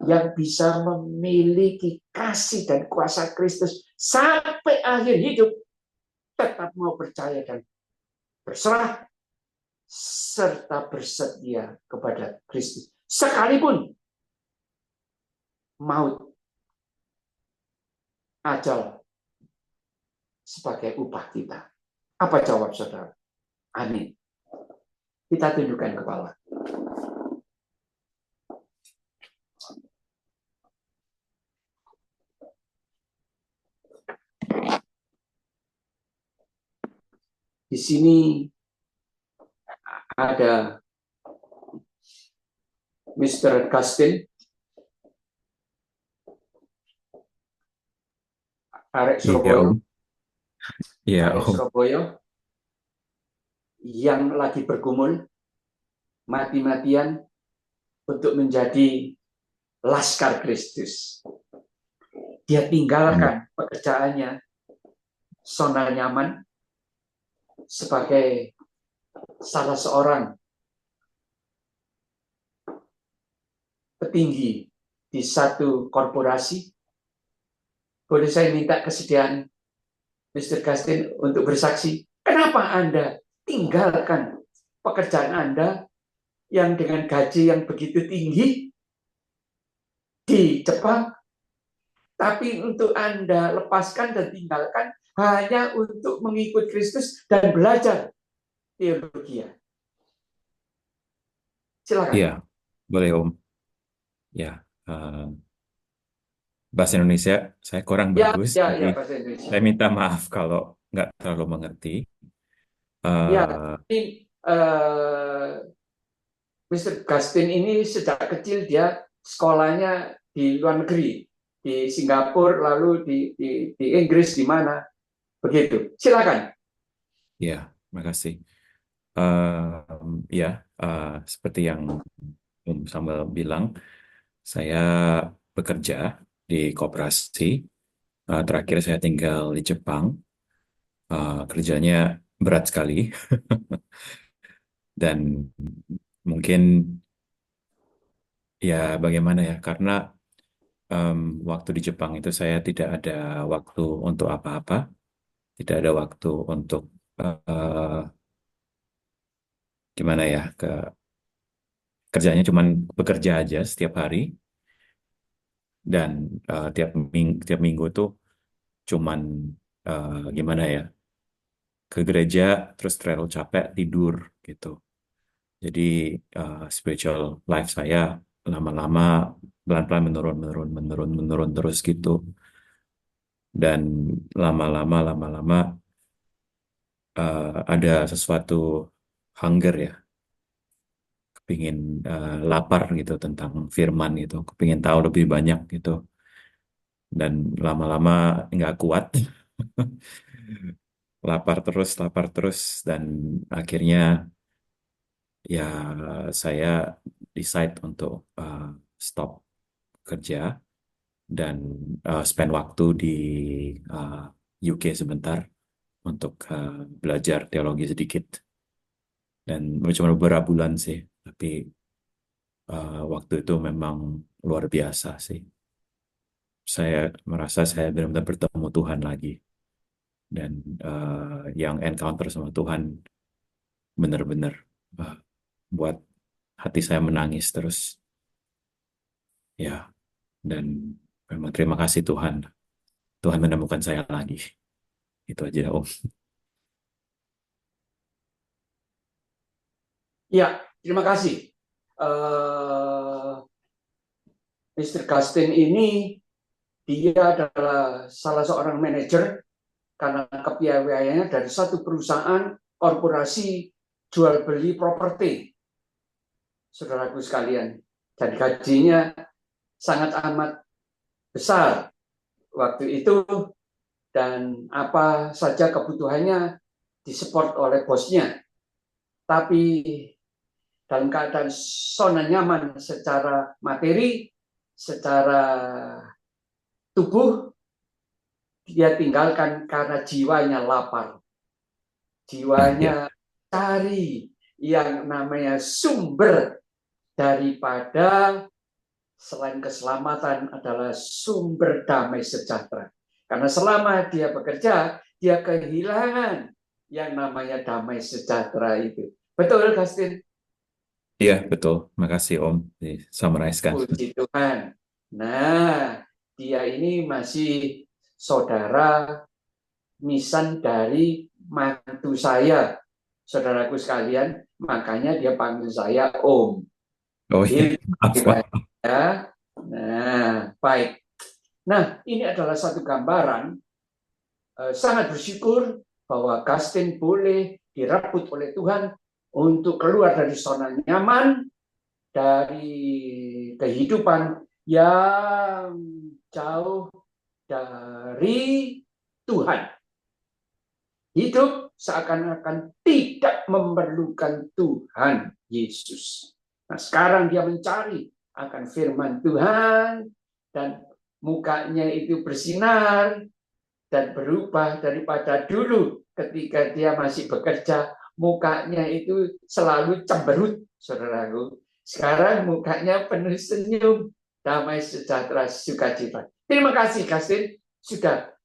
yang bisa memiliki kasih dan kuasa Kristus sampai akhir hidup, tetap mau percaya dan berserah serta bersedia kepada Kristus sekalipun maut, ajal sebagai upah kita. Apa jawab saudara? Amin. Kita tundukkan kepala. Di sini ada Mr. Gastin, Arek Surabaya, Arek Surabaya, yang lagi bergumul mati-matian untuk menjadi laskar Kristus. Dia tinggalkan pekerjaannya, zona nyaman, sebagai salah seorang petinggi di satu korporasi. Boleh saya minta kesediaan Mr. Gastin untuk bersaksi, kenapa Anda tinggalkan pekerjaan Anda yang dengan gaji yang begitu tinggi di Jepang, tapi untuk Anda lepaskan dan tinggalkan hanya untuk mengikut Kristus dan belajar teologi? Silakan. Iya, boleh Om. Ya, bahasa Indonesia saya kurang bagus, jadi bahasa Indonesia. saya minta maaf kalau nggak terlalu mengerti. Ini Mr. Gastin ini sejak kecil dia sekolahnya di luar negeri, di Singapura, lalu di Inggris, di mana, begitu. Silakan. Ya, makasih. Seperti yang Om Samuel bilang, saya bekerja di koperasi. Terakhir saya tinggal di Jepang. Kerjanya berat sekali. Dan mungkin ya bagaimana ya, karena waktu di Jepang itu saya tidak ada waktu untuk apa-apa, tidak ada waktu untuk eh, gimana ya, kerjanya cuman bekerja aja setiap hari dan tiap minggu tuh cuman gimana ya, ke gereja terus terlalu capek tidur gitu. Jadi spiritual life saya lama-lama pelan-pelan menurun terus gitu. Dan lama-lama ada sesuatu hunger ya, kepingin lapar gitu tentang firman gitu, kepingin tahu lebih banyak gitu. Dan lama-lama nggak kuat, lapar terus, dan akhirnya ya saya decide untuk stop kerja dan spend waktu di uh, UK sebentar untuk belajar teologi sedikit. Dan cuma beberapa bulan sih, tapi waktu itu memang luar biasa sih. Saya merasa saya benar-benar bertemu Tuhan lagi. Dan yang encounter sama Tuhan benar-benar uh, buat hati saya menangis terus. Ya, dan memang terima kasih Tuhan. Tuhan menemukan saya lagi. Itu aja, Om. Ya, terima kasih. Mr. Gastin ini dia adalah salah seorang manajer karena kepiawaiannya dari satu perusahaan korporasi jual beli properti, saudaraku sekalian. Dan gajinya sangat amat besar waktu itu, dan apa saja kebutuhannya disupport oleh bosnya. Tapi dalam keadaan zona nyaman secara materi, secara tubuh, dia tinggalkan karena jiwanya lapar. Jiwanya cari yang namanya sumber daripada selain keselamatan adalah sumber damai sejahtera. Karena selama dia bekerja, dia kehilangan yang namanya damai sejahtera itu. Betul, Gastin? Iya, betul. Makasih, Om. Disummarize-kan. Puji Tuhan. Nah, dia ini masih saudara misan dari mantu saya, saudaraku sekalian. Makanya dia panggil saya Om. Oh iya, apa? Ya. Nah, baik. Nah, ini adalah satu gambaran. Sangat bersyukur bahwa Gastin boleh direbut oleh Tuhan untuk keluar dari zona nyaman, dari kehidupan yang jauh dari Tuhan. Hidup seakan-akan tidak memerlukan Tuhan Yesus. Nah, sekarang dia mencari akan firman Tuhan dan mukanya itu bersinar dan berubah daripada dulu ketika dia masih bekerja, mukanya itu selalu cemberut, saudaraku. Sekarang mukanya penuh senyum, damai sejahtera, sukacita. Terima kasih, Gastin, sudah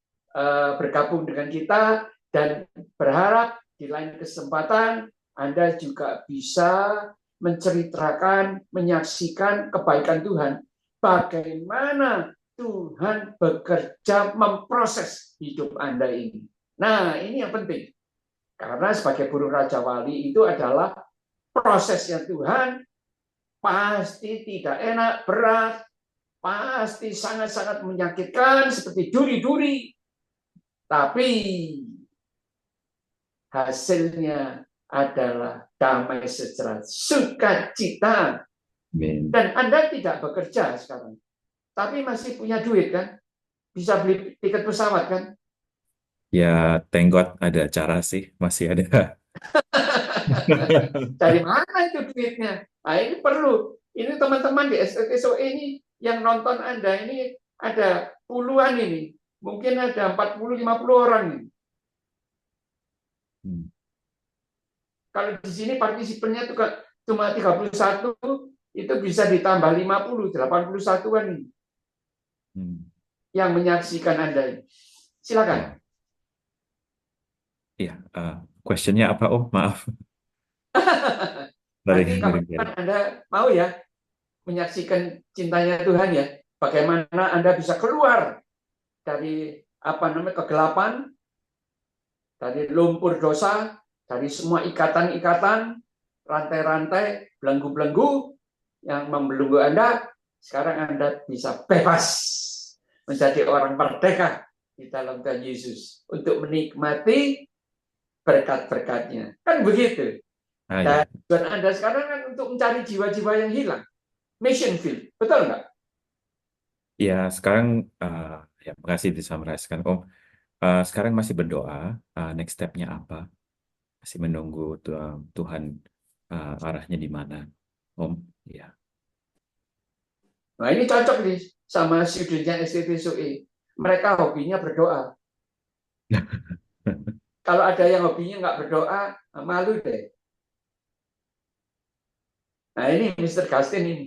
bergabung dengan kita, dan berharap di lain kesempatan Anda juga bisa menceritakan, menyaksikan kebaikan Tuhan. Bagaimana Tuhan bekerja memproses hidup Anda ini. Nah, ini yang penting. Karena sebagai burung Raja Wali itu adalah prosesnya Tuhan pasti tidak enak, berat, pasti sangat-sangat menyakitkan seperti duri-duri. Tapi hasilnya adalah damai sejahtera, sukacita. Dan Anda tidak bekerja sekarang, tapi masih punya duit kan? Bisa beli tiket pesawat kan? Ya, thank God ada cara sih, masih ada. Dari mana itu duitnya? Nah, ini perlu. Ini teman-teman di SOE ini yang nonton Anda ini ada puluhan ini. Mungkin ada 40-50 orang ini. Kalau di sini partisipannya itu cuma 31, itu bisa ditambah 50, 81-an ini. Hmm. yang menyaksikan Anda. Silakan. Iya, questionnya apa? Oh, maaf. Dari Nanti dari kapan Anda mau ya menyaksikan cintanya Tuhan ya, bagaimana Anda bisa keluar dari kegelapan, dari lumpur dosa, dari semua ikatan-ikatan, rantai-rantai, belenggu-belenggu yang membelenggu Anda. Sekarang Anda bisa bebas menjadi orang merdeka di dalam Tuhan Yesus untuk menikmati berkat-berkatnya. Kan begitu. Dan ya. tujuan Anda sekarang kan untuk mencari jiwa-jiwa yang hilang. Mission field, betul nggak? Ya, sekarang ya makasih disampaikan Om. Sekarang masih berdoa, next step-nya apa? Masih menunggu Tuhan arahnya di mana, Om. Ya. Nah ini cocok nih sama studentnya STT SUI. Mereka hobinya berdoa. Kalau ada yang hobinya nggak berdoa, malu deh. Nah ini Mr. Gastin ini.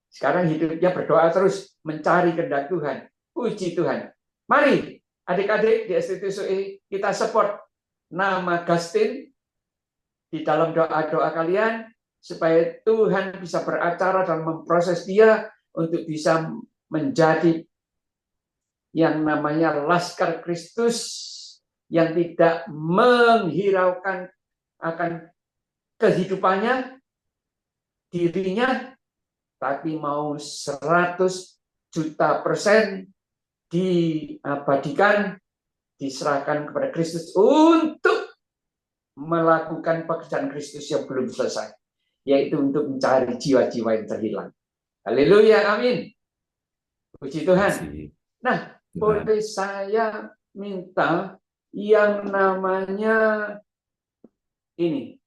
Sekarang hidupnya berdoa terus, mencari kehendak Tuhan. Puji Tuhan. Mari, adik-adik di STT SUI, kita support nama Gastin di dalam doa-doa kalian, supaya Tuhan bisa beracara dalam memproses dia untuk bisa menjadi yang namanya Laskar Kristus yang tidak menghiraukan akan kehidupannya, dirinya, tapi mau 100 juta% diabadikan, diserahkan kepada Kristus untuk melakukan pekerjaan Kristus yang belum selesai, yaitu untuk mencari jiwa-jiwa yang terhilang. Haleluya, amin. Puji Tuhan. Kasih Nah, Tuhan. boleh saya minta yang namanya ini.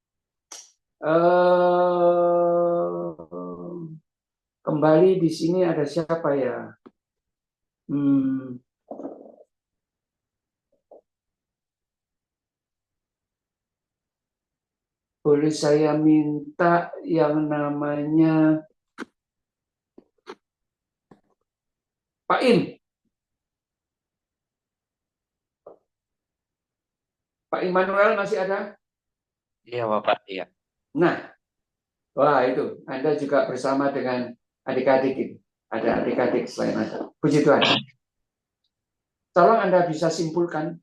Kembali di sini ada siapa ya? Boleh saya minta yang namanya Pak Im. Pak Immanuel masih ada? Iya, Bapak. Iya. Nah, wah itu. Anda juga bersama dengan adik-adik itu. Ada adik-adik selain Anda. Puji Tuhan. Tolong Anda bisa simpulkan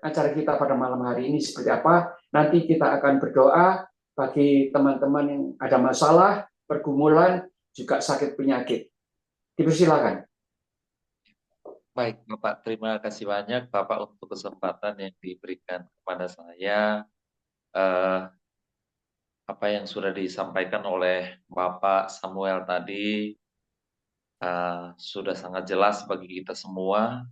acara kita pada malam hari ini seperti apa. Nanti kita akan berdoa bagi teman-teman yang ada masalah, pergumulan, juga sakit penyakit. Dipersilakan. Baik, Bapak. Terima kasih banyak, Bapak, untuk kesempatan yang diberikan kepada saya. Apa yang sudah disampaikan oleh Bapak Samuel tadi sudah sangat jelas bagi kita semua.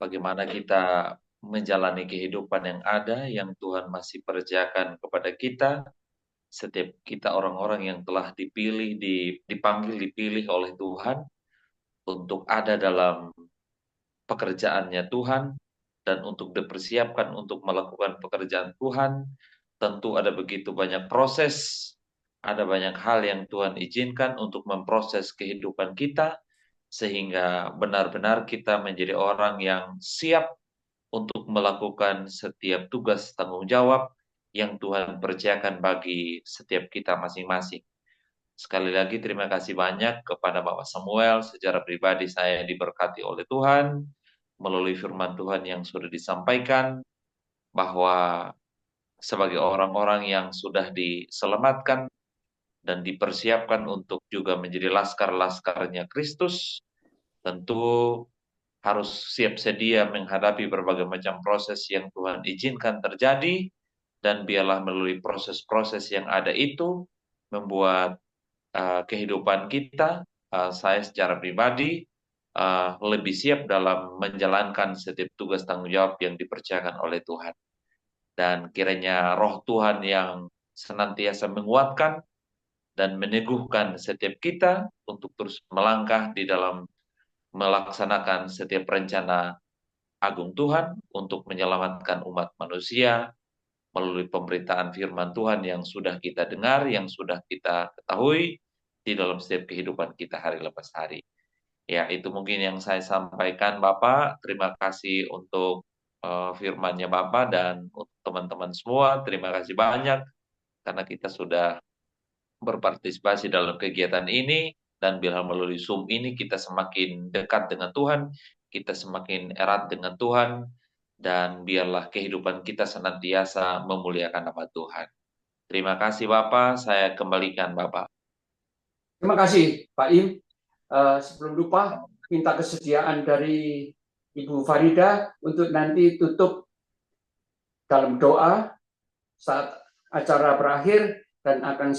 Bagaimana kita menjalani kehidupan yang ada, yang Tuhan masih percayakan kepada kita. Setiap kita orang-orang yang telah dipilih, dipanggil, dipilih oleh Tuhan untuk ada dalam pekerjaannya Tuhan dan untuk dipersiapkan untuk melakukan pekerjaan Tuhan, tentu ada begitu banyak proses, ada banyak hal yang Tuhan izinkan untuk memproses kehidupan kita, sehingga benar-benar kita menjadi orang yang siap untuk melakukan setiap tugas tanggung jawab yang Tuhan percayakan bagi setiap kita masing-masing. Sekali lagi terima kasih banyak kepada Bapak Samuel. Secara pribadi saya diberkati oleh Tuhan melalui firman Tuhan yang sudah disampaikan, bahwa sebagai orang-orang yang sudah diselamatkan dan dipersiapkan untuk juga menjadi laskar-laskarnya Kristus, tentu harus siap sedia menghadapi berbagai macam proses yang Tuhan izinkan terjadi, dan biarlah melalui proses-proses yang ada itu membuat kehidupan kita, saya secara pribadi lebih siap dalam menjalankan setiap tugas tanggung jawab yang dipercayakan oleh Tuhan. Dan kiranya roh Tuhan yang senantiasa menguatkan dan meneguhkan setiap kita untuk terus melangkah di dalam melaksanakan setiap rencana agung Tuhan untuk menyelamatkan umat manusia melalui pemberitaan firman Tuhan yang sudah kita dengar, yang sudah kita ketahui di dalam setiap kehidupan kita hari lepas hari. Ya, itu mungkin yang saya sampaikan Bapak. Terima kasih untuk firman-Nya Bapak dan untuk teman-teman semua. Terima kasih banyak karena kita sudah berpartisipasi dalam kegiatan ini, dan bila melalui Zoom ini kita semakin dekat dengan Tuhan, kita semakin erat dengan Tuhan, dan biarlah kehidupan kita senantiasa memuliakan nama Tuhan. Terima kasih Bapak, saya kembalikan Bapak. Terima kasih Pak Im. Sebelum lupa, minta kesediaan dari Ibu Farida untuk nanti tutup dalam doa saat acara berakhir, dan akan